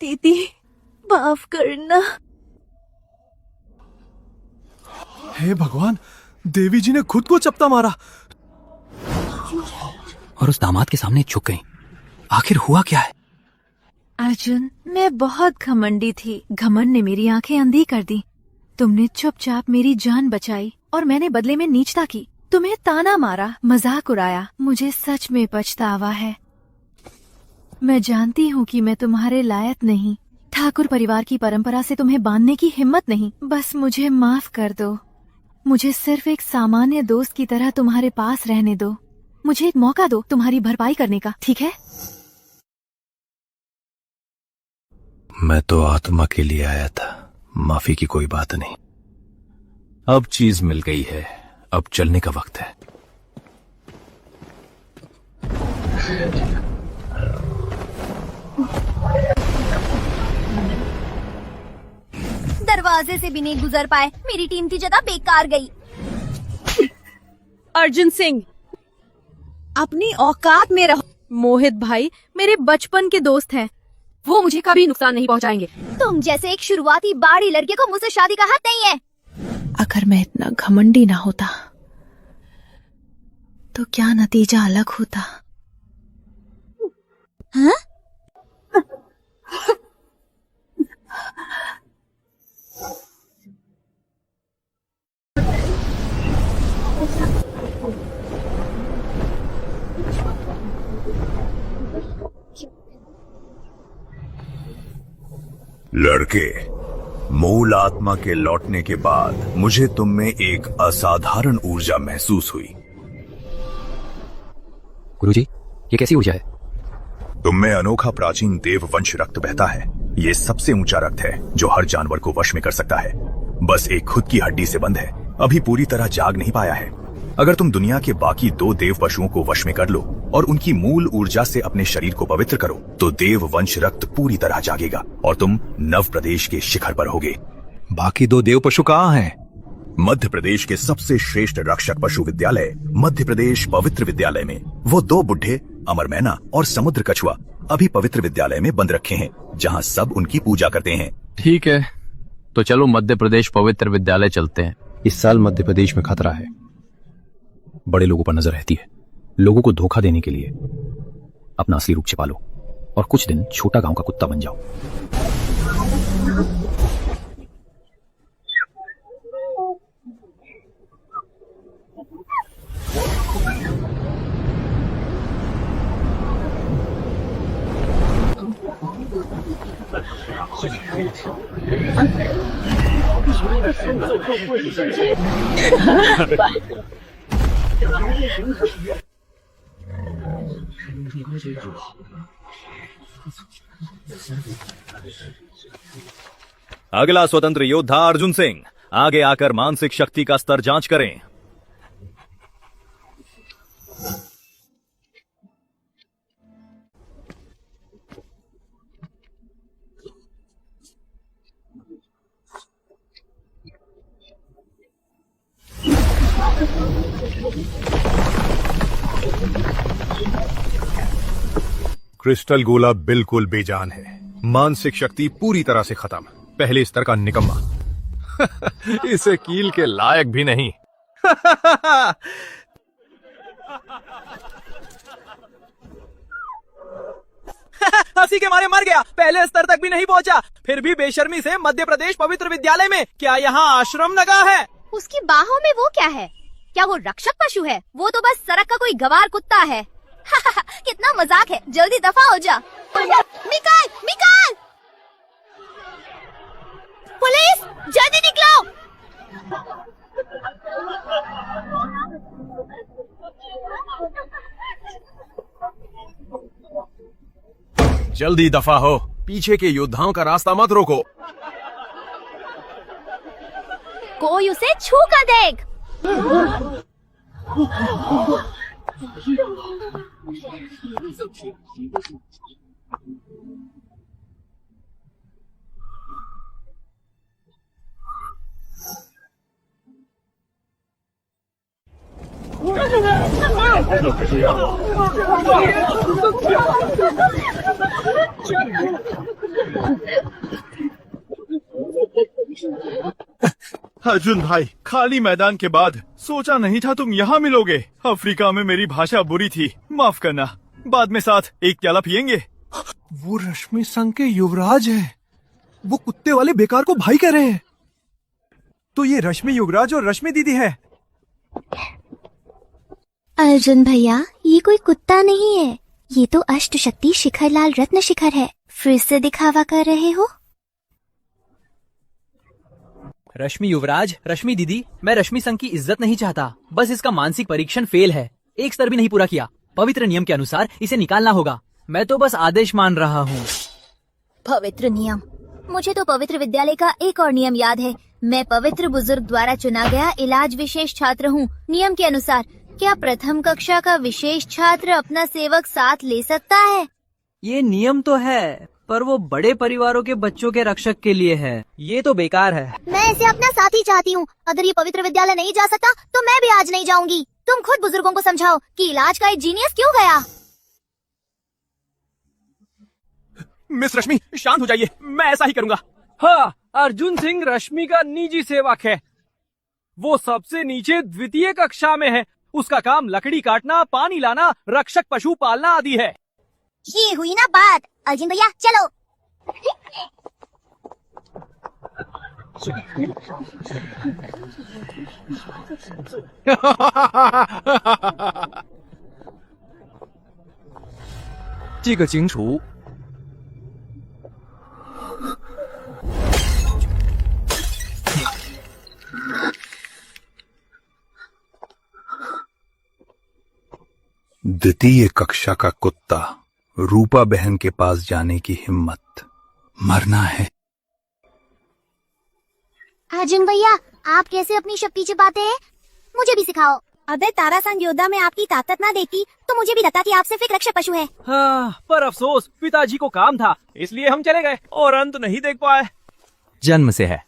दीदी, माफ करना। हे भगवान, देवी जी ने खुद को चपटा मारा और उस दामाद के सामने झुक गई। आखिर हुआ क्या है? अर्जुन, मैं बहुत घमंडी थी। घमंड ने मेरी आंखें अंधी कर दी। तुमने चुपचाप मेरी जान बचाई और मैंने बदले में नीचता की। तुम्हें ताना मारा, मजाक उड़ाया। मुझे सच में पछतावा है। मैं जानती हूँ कि मैं तुम्हारे लायक नहीं। ठाकुर परिवार की परंपरा से तुम्हें बांधने की हिम्मत नहीं। बस मुझे माफ कर दो। मुझे सिर्फ एक सामान्य दोस्त की तरह तुम्हारे पास रहने दो। मुझे एक मौका दो तुम्हारी भरपाई करने का, ठीक है? मैं तो आत्मा के लिए आया था, माफी की कोई बात नहीं। अब चीज मिल गई है, अब चलने का वक्त है। दरवाजे से भी नहीं गुजर पाए। मेरी टीम की जगह बेकार गई। अर्जुन सिंह, अपनी औकात में रहो। मोहित भाई मेरे बचपन के दोस्त हैं, वो मुझे कभी नुकसान नहीं पहुंचाएंगे। तुम जैसे एक शुरुआती बाड़ी लड़के को मुझसे शादी का हक नहीं है। अगर मैं इतना घमंडी ना होता तो क्या नतीजा अलग होता? हाँ? लड़के, मूल आत्मा के लौटने के बाद मुझे तुम में एक असाधारण ऊर्जा महसूस हुई। गुरुजी, ये कैसी ऊर्जा है? तुम में अनोखा प्राचीन देव वंश रक्त बहता है। ये सबसे ऊंचा रक्त है जो हर जानवर को वश में कर सकता है। बस एक खुद की हड्डी से बंद है, अभी पूरी तरह जाग नहीं पाया है। अगर तुम दुनिया के बाकी 2 देव पशुओं को वश में कर लो और उनकी मूल ऊर्जा से अपने शरीर को पवित्र करो तो देव वंश रक्त पूरी तरह जागेगा और तुम नव प्रदेश के शिखर पर होगे। बाकी 2 देव पशु कहाँ हैं? मध्य प्रदेश के सबसे श्रेष्ठ रक्षक पशु विद्यालय मध्य प्रदेश पवित्र विद्यालय में वो दो बुढ़े अमर मैना और समुद्र कछुआ अभी पवित्र विद्यालय में बंद रखे हैं, जहां सब उनकी पूजा करते हैं। ठीक है, तो चलो मध्य प्रदेश पवित्र विद्यालय चलते हैं। इस साल मध्य प्रदेश में खतरा है। बड़े लोगों पर नजर रहती है। लोगों को धोखा देने के लिए अपना असली रूप छिपा लो और कुछ दिन छोटा गांव का कुत्ता बन जाओ। अगला स्वतंत्र योद्धा अर्जुन सिंह, आगे आकर मानसिक शक्ति का स्तर जांच करें। क्रिस्टल गोला बिल्कुल बेजान है, मानसिक शक्ति पूरी तरह से खत्म, पहले स्तर का निकम्मा। इसे कील के लायक भी नहीं। हंसी के मारे मर गया, पहले स्तर तक भी नहीं पहुंचा, फिर भी बेशर्मी से मध्य प्रदेश पवित्र विद्यालय में। क्या यहाँ आश्रम लगा है? उसकी बाहों में वो क्या है? क्या वो रक्षक पशु है? वो तो बस सड़क का कोई गवार कुत्ता है। कितना मजाक है, जल्दी दफा हो जा। मिकाल, मिकाल! पुलिस, जल्दी निकलो! जल्दी दफा हो, पीछे के योद्धाओं का रास्ता मत रोको। कोई उसे छू कर देख। अर्जुन भाई, खाली मैदान के बाद सोचा नहीं था तुम यहाँ मिलोगे। अफ्रीका में मेरी भाषा बुरी थी, माफ करना। बाद में साथ एक प्याला पियेंगे। वो रश्मि संघ के युवराज है। वो कुत्ते वाले बेकार को भाई कह रहे हैं। तो ये रश्मि युवराज और रश्मि दीदी है। अर्जुन भैया, ये कोई कुत्ता नहीं है, ये तो अष्ट शक्ति शिखरलाल रत्न शिखर है। फिर से दिखावा कर रहे हो? रश्मि युवराज, रश्मि दीदी, मैं रश्मि संघ की इज्जत नहीं चाहता, बस इसका मानसिक परीक्षण फेल है। एक स्तर भी नहीं पूरा किया। पवित्र नियम के अनुसार इसे निकालना होगा। मैं तो बस आदेश मान रहा हूँ। पवित्र नियम? मुझे तो पवित्र विद्यालय का एक और नियम याद है। मैं पवित्र बुजुर्ग द्वारा चुना गया इलाज विशेष छात्र हूँ। नियम के अनुसार क्या प्रथम कक्षा का विशेष छात्र अपना सेवक साथ ले सकता है? ये नियम तो है, पर वो बड़े परिवारों के बच्चों के रक्षक के लिए है। ये तो बेकार है। मैं इसे अपना साथी चाहती हूँ। अगर ये पवित्र विद्यालय नहीं जा सकता तो मैं भी आज नहीं जाऊंगी। तुम खुद बुजुर्गों को समझाओ कि इलाज का एक जीनियस क्यों गया। मिस रश्मि, शांत हो जाइए, मैं ऐसा ही करूँगा। हाँ, अर्जुन सिंह रश्मि का निजी सेवक है। वो सबसे नीचे द्वितीय कक्षा में है। उसका काम लकड़ी काटना, पानी लाना, रक्षक पशु पालना आदि है। ये हुई ना बात। अर्जुन भैया चलो।这个清楚。द्वितीय कक्षा का कुत्ता, रूपा बहन के पास जाने की हिम्मत। मरना है। अर्जुन भैया, आप कैसे अपनी शक्ति छिपाते हैं? मुझे भी सिखाओ। अगर तारा संघ योद्धा में आपकी ताकत ना देखती तो मुझे भी लगता कि आप सिर्फ एक रक्षक पशु है। हाँ, पर अफसोस पिताजी को काम था, इसलिए हम चले गए और अंत नहीं देख पाए। जन्म से है।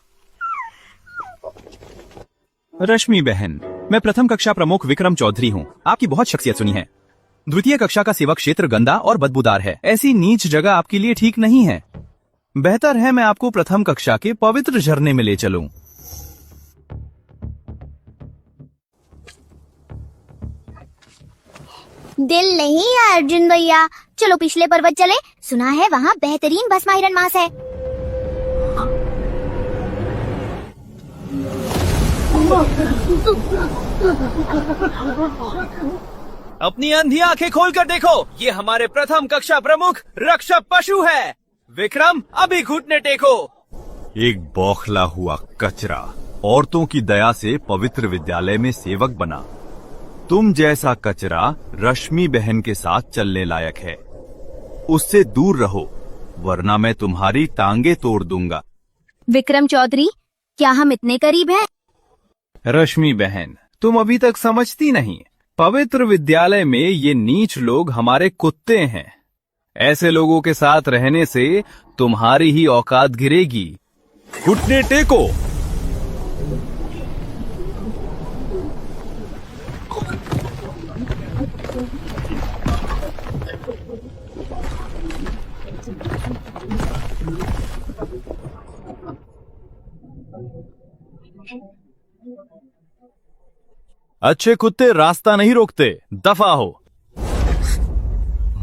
रश्मि बहन, मैं प्रथम कक्षा प्रमुख विक्रम चौधरी हूँ। आपकी बहुत शख्सियत सुनी है। द्वितीय कक्षा का सेवा क्षेत्र गंदा और बदबूदार है। ऐसी नीच जगह आपके लिए ठीक नहीं है। बेहतर है मैं आपको प्रथम कक्षा के पवित्र झरने में ले चलूं। दिल नहीं है अर्जुन भैया, चलो पिछले पर्वत चले, सुना है वहाँ बेहतरीन भस्म आयरन मास है। अपनी अंधी आंखें खोलकर देखो, ये हमारे प्रथम कक्षा प्रमुख रक्षक पशु है। विक्रम, अभी घुटने टेको। एक बौखला हुआ कचरा औरतों की दया से पवित्र विद्यालय में सेवक बना। तुम जैसा कचरा रश्मि बहन के साथ चलने लायक है। उससे दूर रहो, वरना मैं तुम्हारी टांगे तोड़ दूंगा। विक्रम चौधरी, क्या हम इतने करीब हैं? रश्मि बहन, तुम अभी तक समझती नहीं। पवित्र विद्यालय में ये नीच लोग हमारे कुत्ते हैं। ऐसे लोगों के साथ रहने से तुम्हारी ही औकात गिरेगी। घुटने टेको। अच्छे कुत्ते रास्ता नहीं रोकते, दफा हो।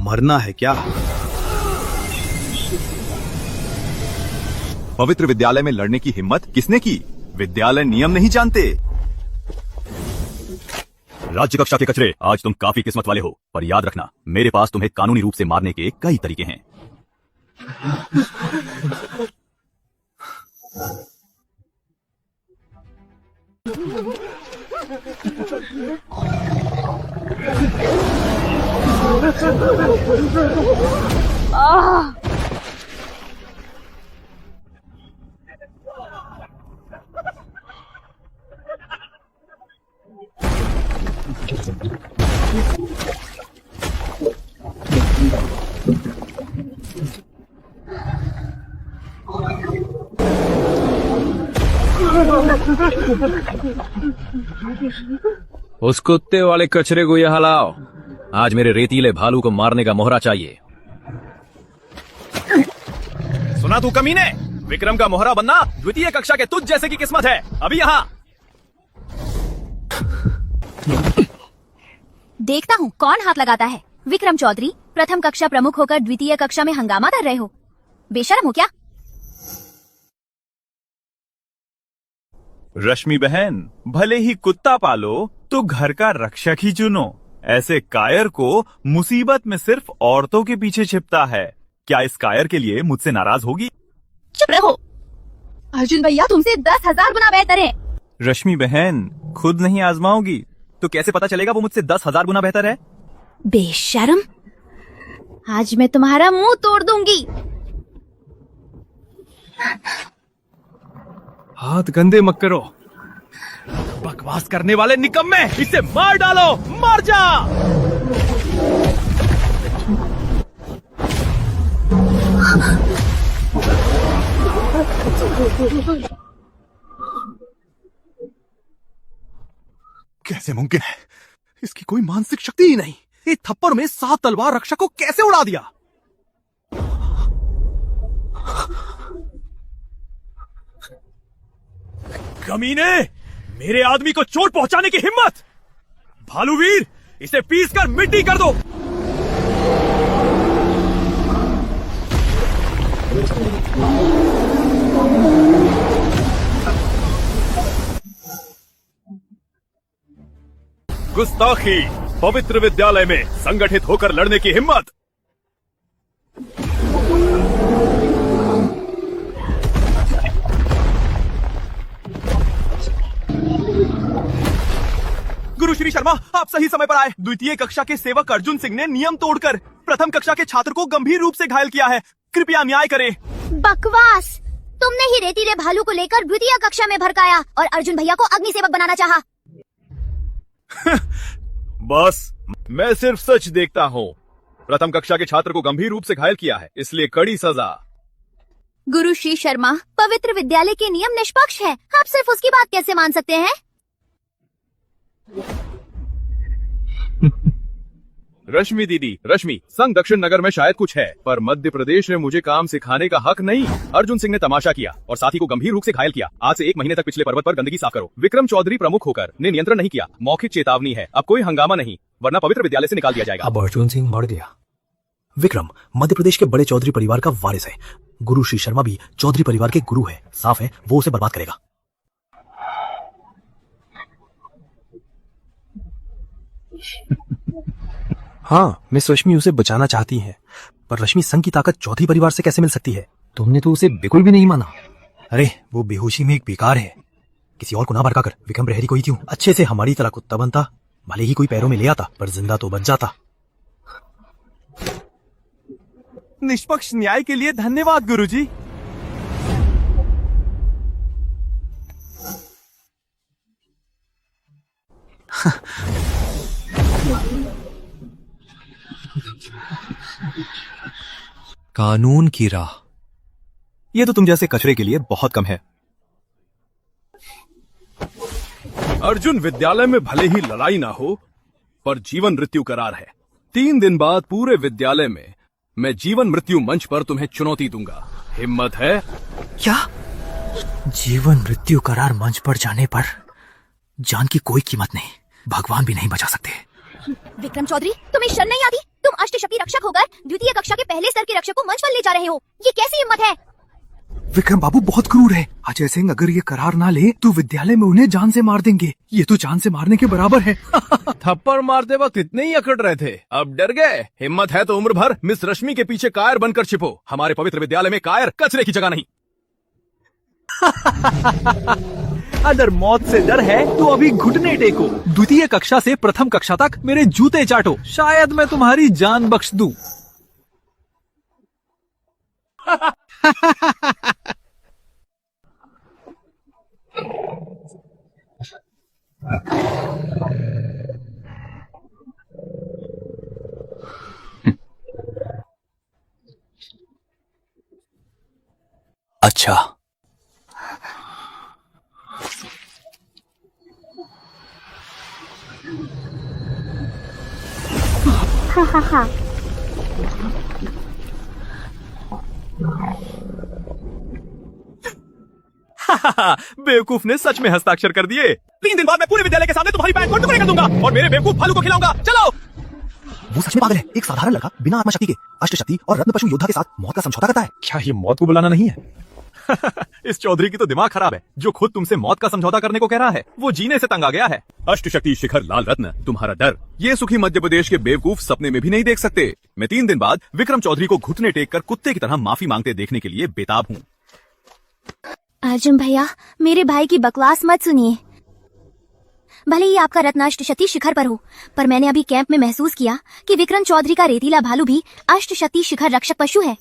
मरना है क्या? पवित्र विद्यालय में लड़ने की हिम्मत किसने की? विद्यालय नियम नहीं जानते। राज्य कक्षा के कचरे, आज तुम काफी किस्मत वाले हो, पर याद रखना मेरे पास तुम्हें कानूनी रूप से मारने के कई तरीके हैं। उस कुत्ते वाले कचरे को यहाँ लाओ। आज मेरे रेतीले भालू को मारने का मोहरा चाहिए। सुना तू कमीने, विक्रम का मोहरा बनना द्वितीय कक्षा के तुझ जैसे की किस्मत है। अभी यहाँ देखता हूँ कौन हाथ लगाता है। विक्रम चौधरी, प्रथम कक्षा प्रमुख होकर द्वितीय कक्षा में हंगामा कर रहे हो, बेशर्म हो क्या? रश्मि बहन, भले ही कुत्ता पालो तो घर का रक्षक ही चुनो। ऐसे कायर को मुसीबत में सिर्फ औरतों के पीछे छिपता है। क्या इस कायर के लिए मुझसे नाराज होगी? चुप रहो। अर्जुन भैया तुमसे 10,000 गुना बेहतर है। रश्मि बहन, खुद नहीं आजमाओगी तो कैसे पता चलेगा वो मुझसे 10,000 गुना बेहतर है? बेशर्म, आज मैं तुम्हारा मुंह तोड़ दूंगी। हाथ गंदे मत करो। बकवास करने वाले निकम्मे, इसे मार डालो, मार जा। कैसे मुमकिन है? इसकी कोई मानसिक शक्ति ही नहीं। एक थप्पड़ में 7 तलवार रक्षक को कैसे उड़ा दिया? कमीने, मेरे आदमी को चोट पहुंचाने की हिम्मत! भालूवीर, इसे पीस कर मिट्टी कर दो। गुस्ताखी, पवित्र विद्यालय में संगठित होकर लड़ने की हिम्मत! गुरु श्री शर्मा, आप सही समय पर आए। द्वितीय कक्षा के सेवक अर्जुन सिंह ने नियम तोड़कर प्रथम कक्षा के छात्र को गंभीर रूप से घायल किया है। कृपया न्याय करें। बकवास! तुमने ही रेतीले भालू को लेकर द्वितीय कक्षा में भड़काया और अर्जुन भैया को अग्नि सेवक बनाना चाहा। बस, मैं सिर्फ सच देखता हूँ। प्रथम कक्षा के छात्र को गंभीर रूप से घायल किया है, इसलिए कड़ी सजा। गुरु श्री शर्मा, पवित्र विद्यालय के नियम निष्पक्ष है। आप सिर्फ उसकी बात कैसे मान सकते हैं? रश्मि दीदी, रश्मि, संघ दक्षिण नगर में शायद कुछ है, पर मध्य प्रदेश ने मुझे काम सिखाने का हक नहीं। अर्जुन सिंह ने तमाशा किया और साथी को गंभीर रूप से घायल किया। आज से 1 महीने तक पिछले पर्वत पर गंदगी साफ करो। विक्रम चौधरी प्रमुख होकर ने नियंत्रण नहीं किया। मौखिक चेतावनी है, अब कोई हंगामा नहीं, वरना पवित्र विद्यालय से निकाल दिया जाएगा। अब अर्जुन सिंह मर गया। विक्रम मध्य प्रदेश के बड़े चौधरी परिवार का वारिस है। गुरु श्री शर्मा भी चौधरी परिवार के गुरु है। साफ है वो उसे बर्बाद करेगा। हाँ, मिस रश्मि उसे बचाना चाहती है, पर रश्मि संघ की ताकत चौधरी परिवार से कैसे मिल सकती है? तुमने तो उसे बिल्कुल भी नहीं माना। अरे वो बेहोशी में एक बेकार है। किसी और को ना भड़का कर विक्रम प्रहरी को ही क्यों अच्छे से हमारी तरह कुत्ता बनता, भले ही कोई पैरों में ले आता पर जिंदा तो बच जाता। निष्पक्ष न्याय के लिए धन्यवाद गुरुजी। कानून की राह, ये तो तुम जैसे कचरे के लिए बहुत कम है। अर्जुन, विद्यालय में भले ही लड़ाई ना हो, पर जीवन मृत्यु करार है। 3 दिन बाद पूरे विद्यालय में मैं जीवन मृत्यु मंच पर तुम्हें चुनौती दूंगा। हिम्मत है? क्या? जीवन मृत्यु करार मंच पर जाने पर जान की कोई कीमत नहीं, भगवान भी नहीं बचा सकते। विक्रम चौधरी, तुम्हें शर्म नहीं आती? तुम अष्टशक्ति रक्षक होकर द्वितीय कक्षा के पहले स्तर के रक्षक को मंच पर ले जा रहे हो, ये कैसी हिम्मत है? विक्रम बाबू बहुत क्रूर है। अजय सिंह अगर ये करार ना ले तो विद्यालय में उन्हें जान से मार देंगे। ये तो जान से मारने के बराबर है। थप्पड़ मारते वक्त इतने ही अकड़ रहे थे, अब डर गए? हिम्मत है तो उम्र भर मिस रश्मि के पीछे कायर बनकर छिपो। हमारे पवित्र विद्यालय में कायर कचरे की जगह नहीं। अगर मौत से डर है तो अभी घुटने टेको। द्वितीय कक्षा से प्रथम कक्षा तक मेरे जूते चाटो, शायद मैं तुम्हारी जान बख्श दूं। अच्छा, बेवकूफ ने सच में हस्ताक्षर कर दिए। 3 दिन बाद मैं पूरे विद्यालय के सामने तुम्हारी पैंट को टुकड़े कर दूंगा और मेरे बेवकूफ भालू को खिलाऊंगा। चलो। वो सच में पागल है। एक साधारण लड़का बिना आत्मशक्ति के अष्टशक्ति और रत्न पशु योद्धा के साथ मौत का समझौता करता है। क्या ये मौत को बुलाना नहीं है? इस चौधरी की तो दिमाग खराब है, जो खुद तुमसे मौत का समझौता करने को कह रहा है। वो जीने से तंग आ गया है। अष्टशक्ति शिखर लाल रत्न, तुम्हारा डर ये सुखी मध्य प्रदेश के बेवकूफ सपने में भी नहीं देख सकते। मैं 3 दिन बाद विक्रम चौधरी को घुटने टेक कर कुत्ते की तरह माफी मांगते देखने के लिए बेताब हूँ। अर्जुन भैया, मेरे भाई की बकवास मत सुनिए। भले ही आपका रत्न अष्टशक्ति शिखर पर हो, पर मैंने अभी कैंप में महसूस किया कि विक्रम चौधरी का रेतीला भालू भी अष्टशक्ति शिखर रक्षक पशु है।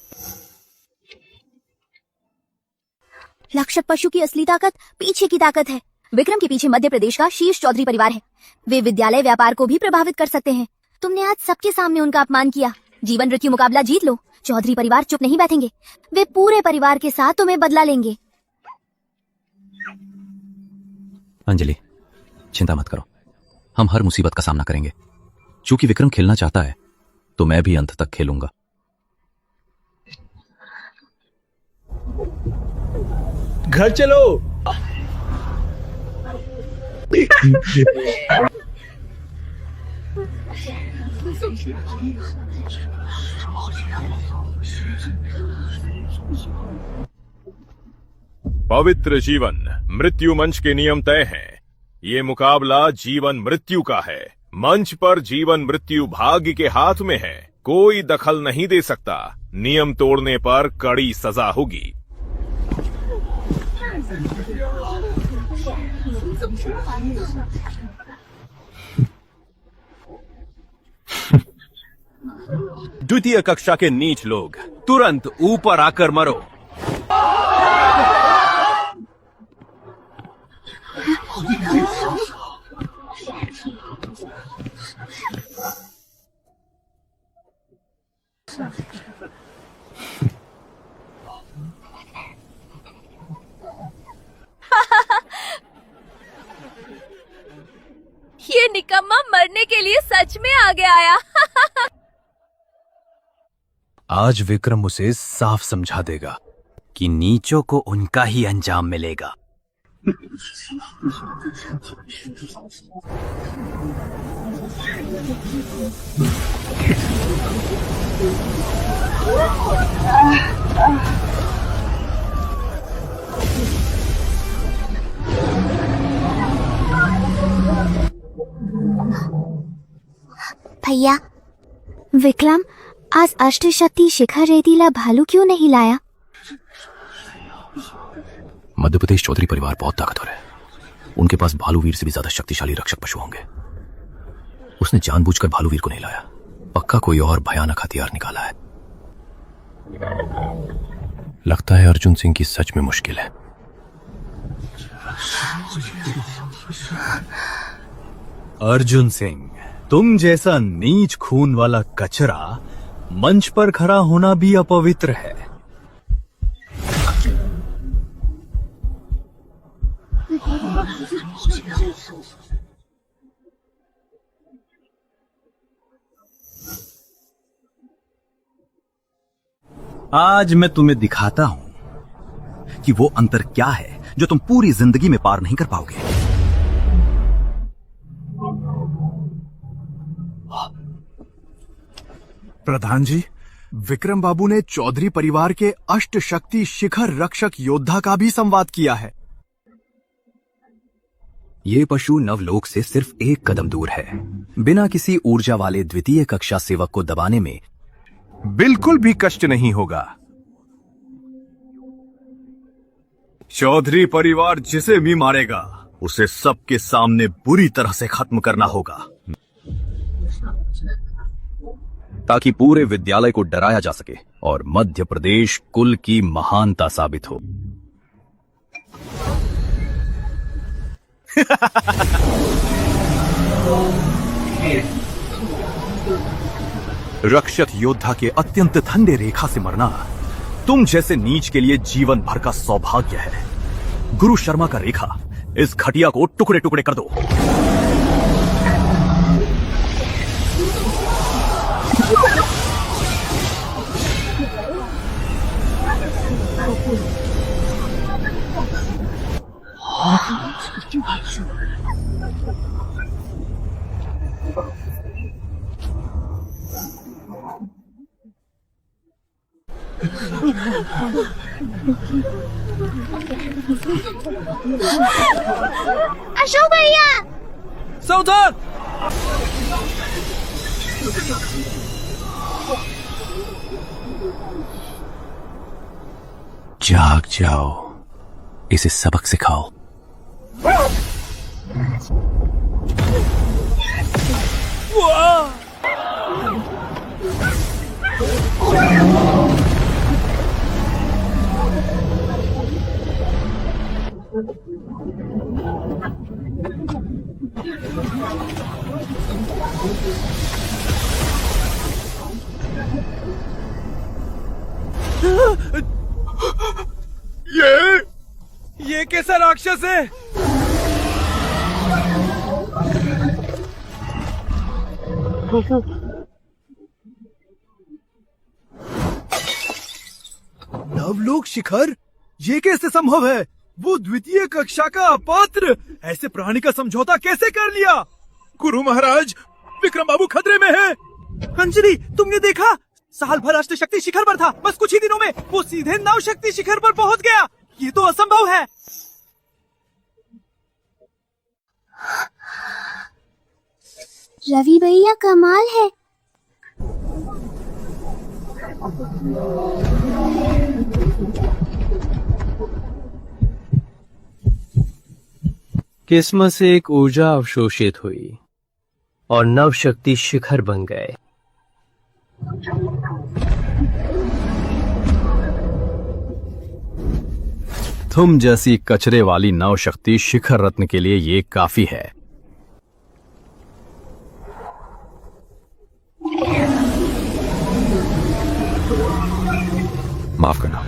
रक्षक पशु की असली ताकत पीछे की ताकत है। विक्रम के पीछे मध्य प्रदेश का शीर्ष चौधरी परिवार है। वे विद्यालय व्यापार को भी प्रभावित कर सकते हैं। तुमने आज सबके सामने उनका अपमान किया। जीवन मृत्यु मुकाबला जीत लो। चौधरी परिवार चुप नहीं बैठेंगे। वे पूरे परिवार के साथ तुम्हें बदला लेंगे। अंजलि, चिंता मत करो, हम हर मुसीबत का सामना करेंगे। चूंकि विक्रम खेलना चाहता है तो मैं भी अंत तक खेलूंगा। घर चलो। पवित्र जीवन मृत्यु मंच के नियम तय हैं। ये मुकाबला जीवन मृत्यु का है। मंच पर जीवन मृत्यु भाग्य के हाथ में है। कोई दखल नहीं दे सकता। नियम तोड़ने पर कड़ी सजा होगी। द्वितीय कक्षा के नीच लोग तुरंत ऊपर आकर मरो। ये निकम्मा मरने के लिए सच में आगे आया। आज विक्रम उसे साफ समझा देगा कि नीचों को उनका ही अंजाम मिलेगा। भैया, विक्रम आज अष्टशक्ति शिखर रेतीला भालू क्यों नहीं लाया? मध्य प्रदेश चौधरी परिवार बहुत ताकतवर है। उनके पास भालूवीर से भी ज्यादा शक्तिशाली रक्षक पशु होंगे। उसने जानबूझकर भालूवीर को नहीं लाया। पक्का कोई और भयानक हथियार निकाला है। लगता है अर्जुन सिंह की सच में मुश्किल है। अर्जुन सिंह, तुम जैसा नीच खून वाला कचरा मंच पर खड़ा होना भी अपवित्र है। आज मैं तुम्हें दिखाता हूं कि वो अंतर क्या है जो तुम पूरी जिंदगी में पार नहीं कर पाओगे। प्रधान जी, विक्रम बाबू ने चौधरी परिवार के अष्ट शक्ति शिखर रक्षक योद्धा का भी संवाद किया है। ये पशु नवलोक से सिर्फ एक कदम दूर है। बिना किसी ऊर्जा वाले द्वितीय कक्षा सेवक को दबाने में बिल्कुल भी कष्ट नहीं होगा। चौधरी परिवार जिसे भी मारेगा उसे सबके सामने बुरी तरह से खत्म करना होगा, ताकि पूरे विद्यालय को डराया जा सके और मध्य प्रदेश कुल की महानता साबित हो। रक्षक योद्धा के अत्यंत ठंडे रेखा से मरना तुम जैसे नीच के लिए जीवन भर का सौभाग्य है। गुरु शर्मा का रेखा, इस घटिया को टुकड़े टुकड़े कर दो। अशोक भैया, सावधान! जाग जाओ, इसे सबक सिखाओ। ये कैसा राक्षस है? नवलोक शिखर, ये कैसे संभव है? वो द्वितीय कक्षा का अपात्र ऐसे प्राणी का समझौता कैसे कर लिया? गुरु महाराज, विक्रम बाबू खतरे में है। अंजलि, तुमने देखा? साल भर अष्ट शक्ति शिखर पर था, बस कुछ ही दिनों में वो सीधे नव शक्ति शिखर पर पहुंच गया। ये तो असंभव है। रवि भैया कमाल है। किस्मत से एक ऊर्जा अवशोषित हुई और नव शक्ति शिखर बन गए। तुम जैसी कचरे वाली नव शक्ति शिखर रत्न के लिए ये काफी है। माफ करना।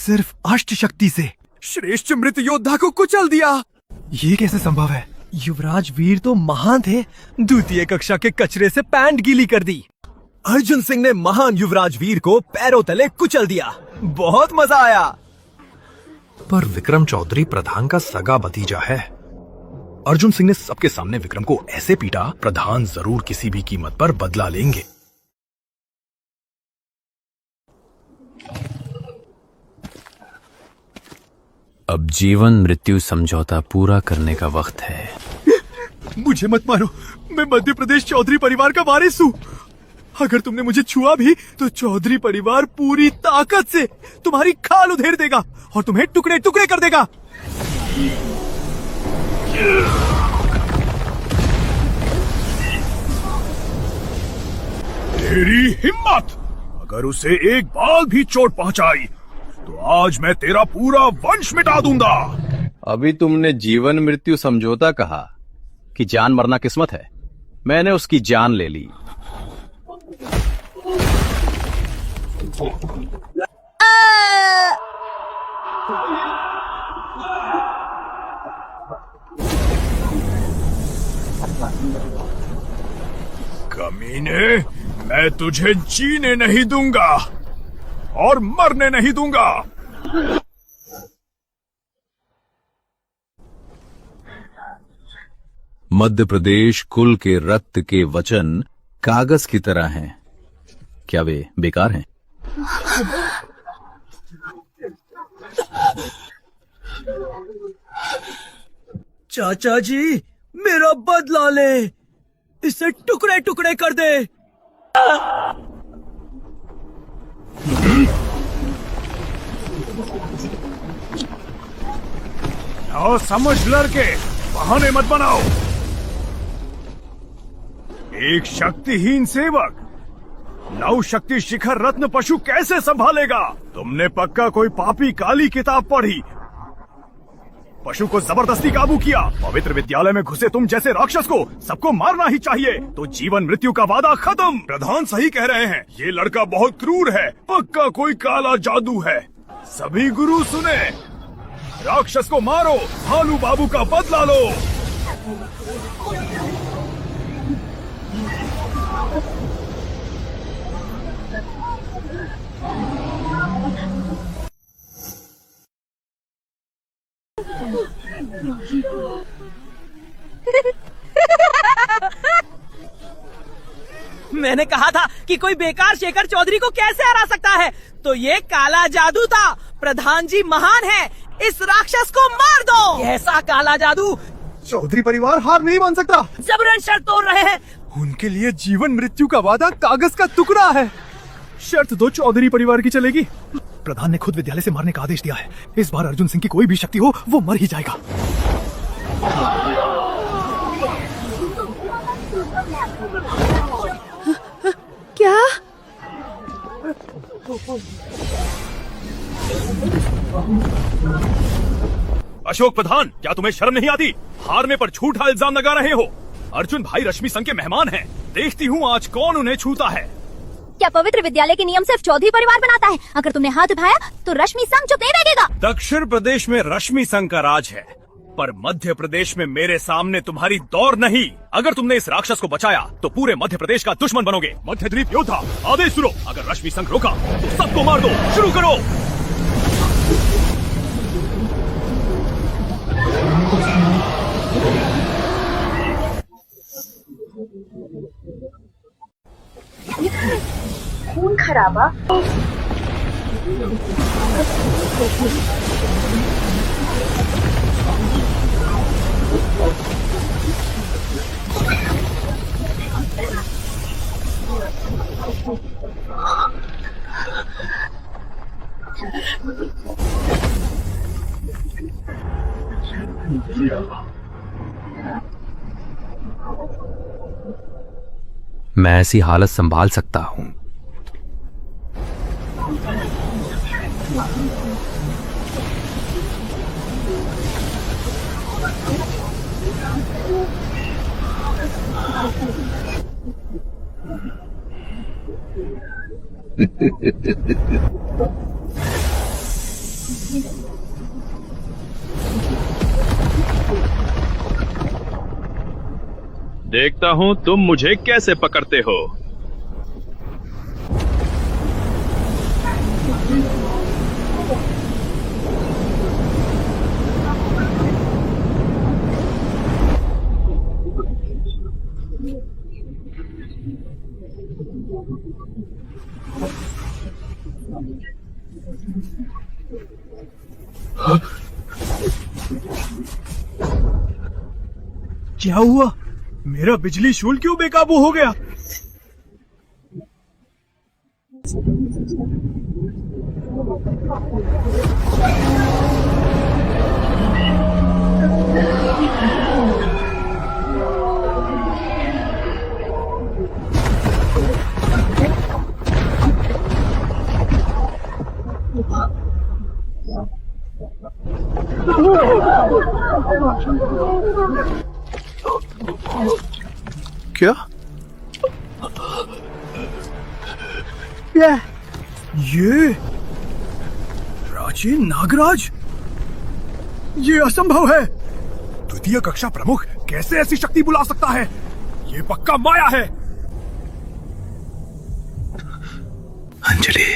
सिर्फ अष्ट शक्ति से श्रेष्ठ मृत योद्धा को कुचल दिया। ये कैसे संभव है? युवराज वीर तो महान थे, द्वितीय कक्षा के कचरे से पैंट गीली कर दी। अर्जुन सिंह ने महान युवराज वीर को पैरों तले कुचल दिया। बहुत मजा आया। पर विक्रम चौधरी प्रधान का सगा भतीजा है। अर्जुन सिंह ने सबके सामने विक्रम को ऐसे पीटा, प्रधान जरूर किसी भी कीमत पर बदला लेंगे। अब जीवन मृत्यु समझौता पूरा करने का वक्त है। मुझे मत मारो, मैं मध्य प्रदेश चौधरी परिवार का वारिस हूँ। अगर तुमने मुझे छुआ भी तो चौधरी परिवार पूरी ताकत से तुम्हारी खाल उधेड़ देगा और तुम्हें टुकड़े टुकड़े कर देगा। तेरी हिम्मत! अगर उसे एक बाल भी चोट पहुंचाई तो आज मैं तेरा पूरा वंश मिटा दूंगा। अभी तुमने जीवन मृत्यु समझौता कहा कि जान मरना किस्मत है। मैंने उसकी जान ले ली। कमीने, मैं तुझे जीने नहीं दूंगा और मरने नहीं दूंगा। मध्य प्रदेश कुल के रक्त के वचन कागज की तरह हैं। क्या वे बेकार हैं? चाचा जी, मेरा बदला ले, इसे टुकड़े टुकड़े कर दे। आओ समझ लड़के, बहाने मत बनाओ। एक शक्तिहीन सेवक नौ शक्ति शिखर रत्न पशु कैसे संभालेगा? तुमने पक्का कोई पापी काली किताब पढ़ी। पशु को जबरदस्ती काबू किया। पवित्र विद्यालय में घुसे तुम जैसे राक्षस को सबको मारना ही चाहिए। तो जीवन मृत्यु का वादा खत्म। प्रधान सही कह रहे हैं, ये लड़का बहुत क्रूर है, पक्का कोई काला जादू है। सभी गुरु सुने, राक्षस को मारो, भालू बाबू का बदला लो। मैंने कहा था कि कोई बेकार शेखर चौधरी को कैसे हरा सकता है, तो ये काला जादू था। प्रधान जी महान है, इस राक्षस को मार दो। कैसा काला जादू? चौधरी परिवार हार नहीं मान सकता। जबरन शर्त तोड़ रहे हैं। उनके लिए जीवन मृत्यु का वादा कागज का टुकड़ा है। शर्त दो चौधरी परिवार की चलेगी। प्रधान ने खुद विद्यालय से मारने का आदेश दिया है। इस बार अर्जुन सिंह की कोई भी शक्ति हो, वो मर ही जाएगा। क्या? अशोक प्रधान, क्या तुम्हें शर्म नहीं आती? हारने पर झूठा इल्जाम लगा रहे हो। अर्जुन भाई रश्मि संघ के मेहमान हैं। देखती हूँ आज कौन उन्हें छूता है। क्या पवित्र विद्यालय के नियम सिर्फ चौधरी परिवार बनाता है? अगर तुमने हाथ उठाया तो रश्मि संघ चुप नहीं रहेगा। दक्षिण प्रदेश में रश्मि संघ का राज है, पर मध्य प्रदेश में मेरे सामने तुम्हारी दौर नहीं। अगर तुमने इस राक्षस को बचाया तो पूरे मध्य प्रदेश का दुश्मन बनोगे। मध्य द्वीप योद्धा, आदेश सुनो। अगर रश्मि संघ रोका तो सबको मार दो। शुरू करो। खून खराबा। मैं ऐसी हालत संभाल सकता हूं। देखता हूं तुम मुझे कैसे पकड़ते हो। क्या हुआ? मेरा बिजली शूल क्यों बेकाबू हो गया? क्या? ये प्राचीन नागराज? ये असंभव है। द्वितीय कक्षा प्रमुख कैसे ऐसी शक्ति बुला सकता है? ये पक्का माया है। अंजलि,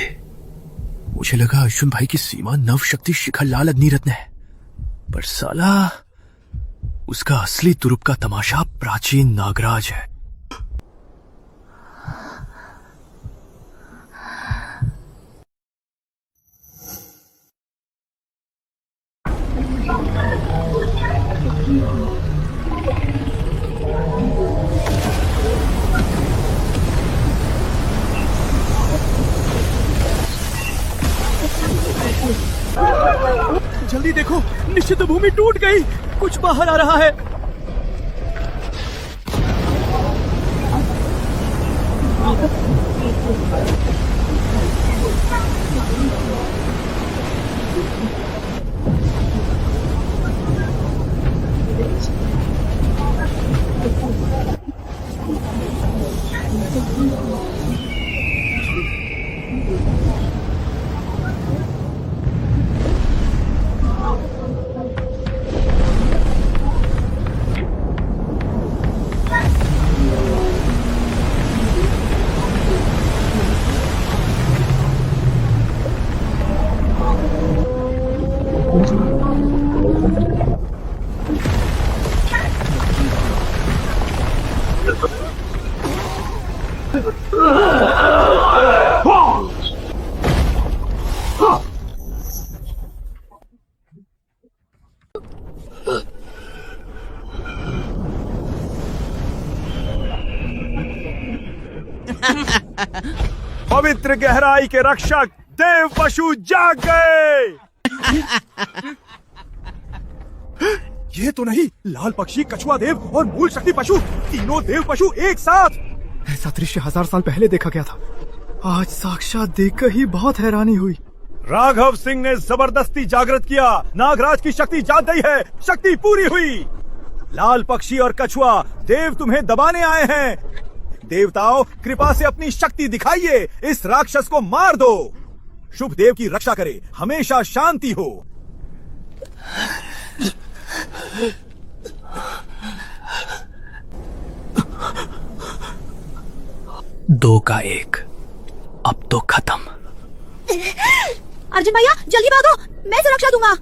मुझे लगा अर्जुन भाई की सीमा नव शक्ति शिखर लाल अग्निरत्न है, पर साला उसका असली तुरुप का तमाशा प्राचीन नागराज है। जल्दी देखो, निश्चित भूमि टूट गई। कुछ बाहर आ रहा है। पवित्र गहराई के रक्षक देव पशु जाग गए। ये तो नहीं, लाल पक्षी, कछुआ देव और मूल शक्ति पशु, तीनों देव पशु एक साथ। ऐसा दृश्य 1000 साल पहले देखा गया था। आज साक्षात देखकर ही बहुत हैरानी हुई। राघव सिंह ने जबरदस्ती जागृत किया। नागराज की शक्ति जाग गई है। शक्ति पूरी हुई। लाल पक्षी और कछुआ देव तुम्हें दबाने आए हैं। देवताओं, कृपा से अपनी शक्ति दिखाइए। इस राक्षस को मार दो। शुभ देव की रक्षा करे। हमेशा शांति हो। 2 का 1 अब तो खत्म। अर्जुन भैया जल्दी भागो, मैं सुरक्षा दूंगा।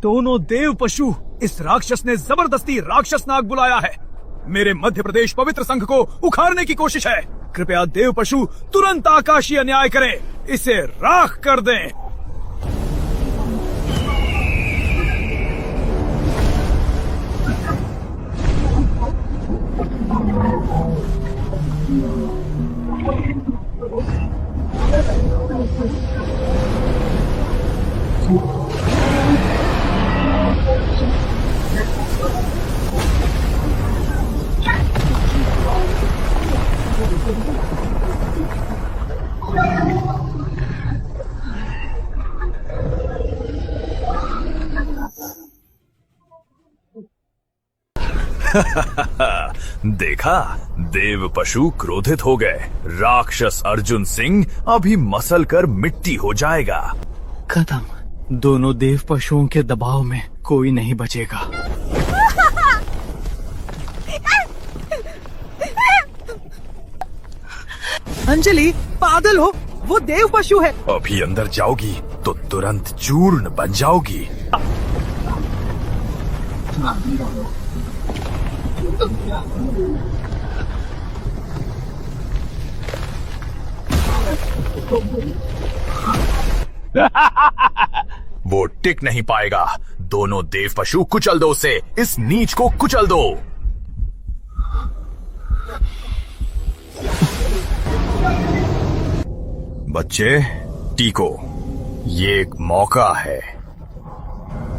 दोनों देव पशु इस राक्षस ने जबरदस्ती राक्षस नाग बुलाया है। मेरे मध्य प्रदेश पवित्र संघ को उखाड़ने की कोशिश है। कृपया देव पशु तुरंत आकाशीय न्याय करें, इसे राख कर दें। देखा, देव पशु क्रोधित हो गए। राक्षस अर्जुन सिंह अभी मसल कर मिट्टी हो जाएगा। खत्म। दोनों देव पशुओं के दबाव में कोई नहीं बचेगा। अंजलि, पागल हो, वो देव पशु है। अभी अंदर जाओगी तो तुरंत चूर्ण बन जाओगी। वो टिक नहीं पाएगा। दोनों देव पशु कुचल दो उसे, इस नीच को कुचल दो। बच्चे, टीको, ये एक मौका है।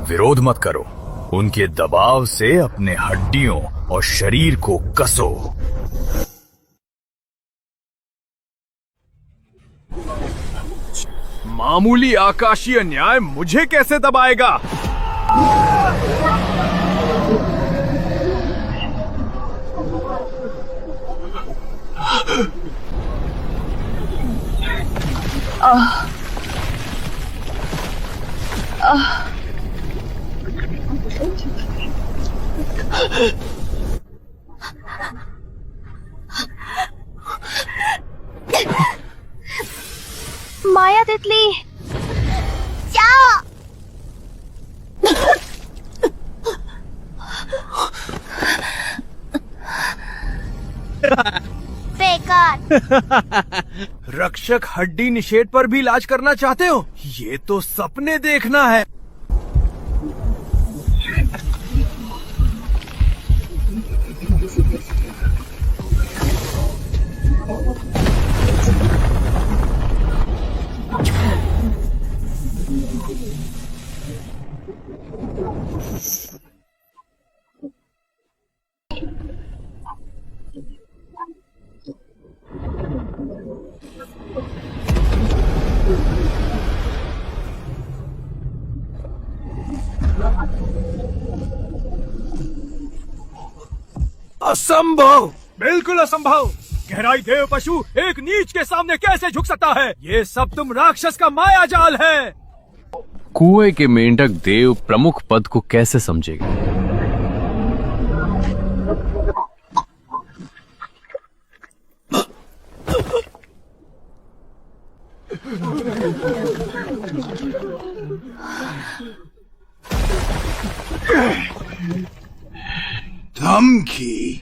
विरोध मत करो, उनके दबाव से अपने हड्डियों और शरीर को कसो। मामूली आकाशीय न्याय मुझे कैसे दबाएगा? माया तितली, जाओ। बेकार। रक्षक हड्डी निषेध पर भी इलाज करना चाहते हो? ये तो सपने देखना है। असंभव, बिल्कुल असंभव। गहराई देव पशु एक नीच के सामने कैसे झुक सकता है? ये सब तुम राक्षस का माया जाल है। कुएं के मेंढक देव प्रमुख पद को कैसे समझेगा? धमकी?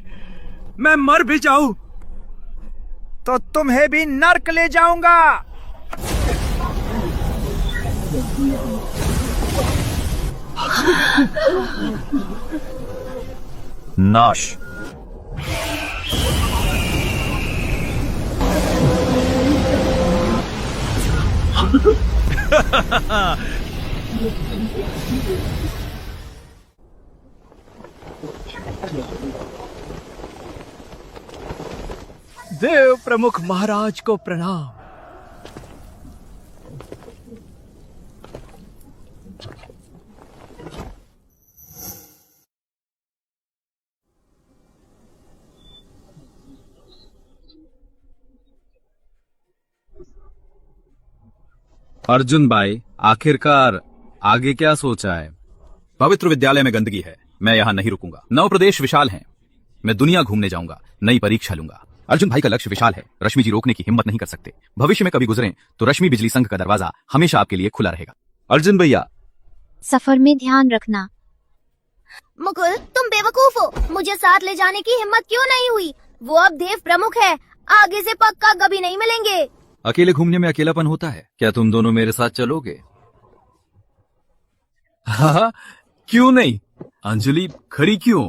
मैं मर भी जाऊं तो तुम्हें भी नर्क ले जाऊंगा। नाश। देव प्रमुख महाराज को प्रणाम। अर्जुन भाई, आखिरकार आगे क्या सोचा है? पवित्र विद्यालय में गंदगी है, मैं यहाँ नहीं रुकूंगा। 9 प्रदेश विशाल हैं, मैं दुनिया घूमने जाऊंगा, नई परीक्षा लूंगा। अर्जुन भाई का लक्ष्य विशाल है, रश्मि जी रोकने की हिम्मत नहीं कर सकते। भविष्य में कभी गुजरें तो रश्मि बिजली संघ का दरवाजा हमेशा आपके लिए खुला रहेगा। अर्जुन भैया, सफर में ध्यान रखना। मुकुल, तुम बेवकूफ हो। मुझे साथ ले जाने की हिम्मत क्यों नहीं हुई? वो अब देव प्रमुख है, आगे से पक्का कभी नहीं मिलेंगे। अकेले घूमने में अकेलापन होता है क्या? तुम दोनों मेरे साथ चलोगे? हाँ, क्यों नहीं? अंजलि खड़ी क्यों?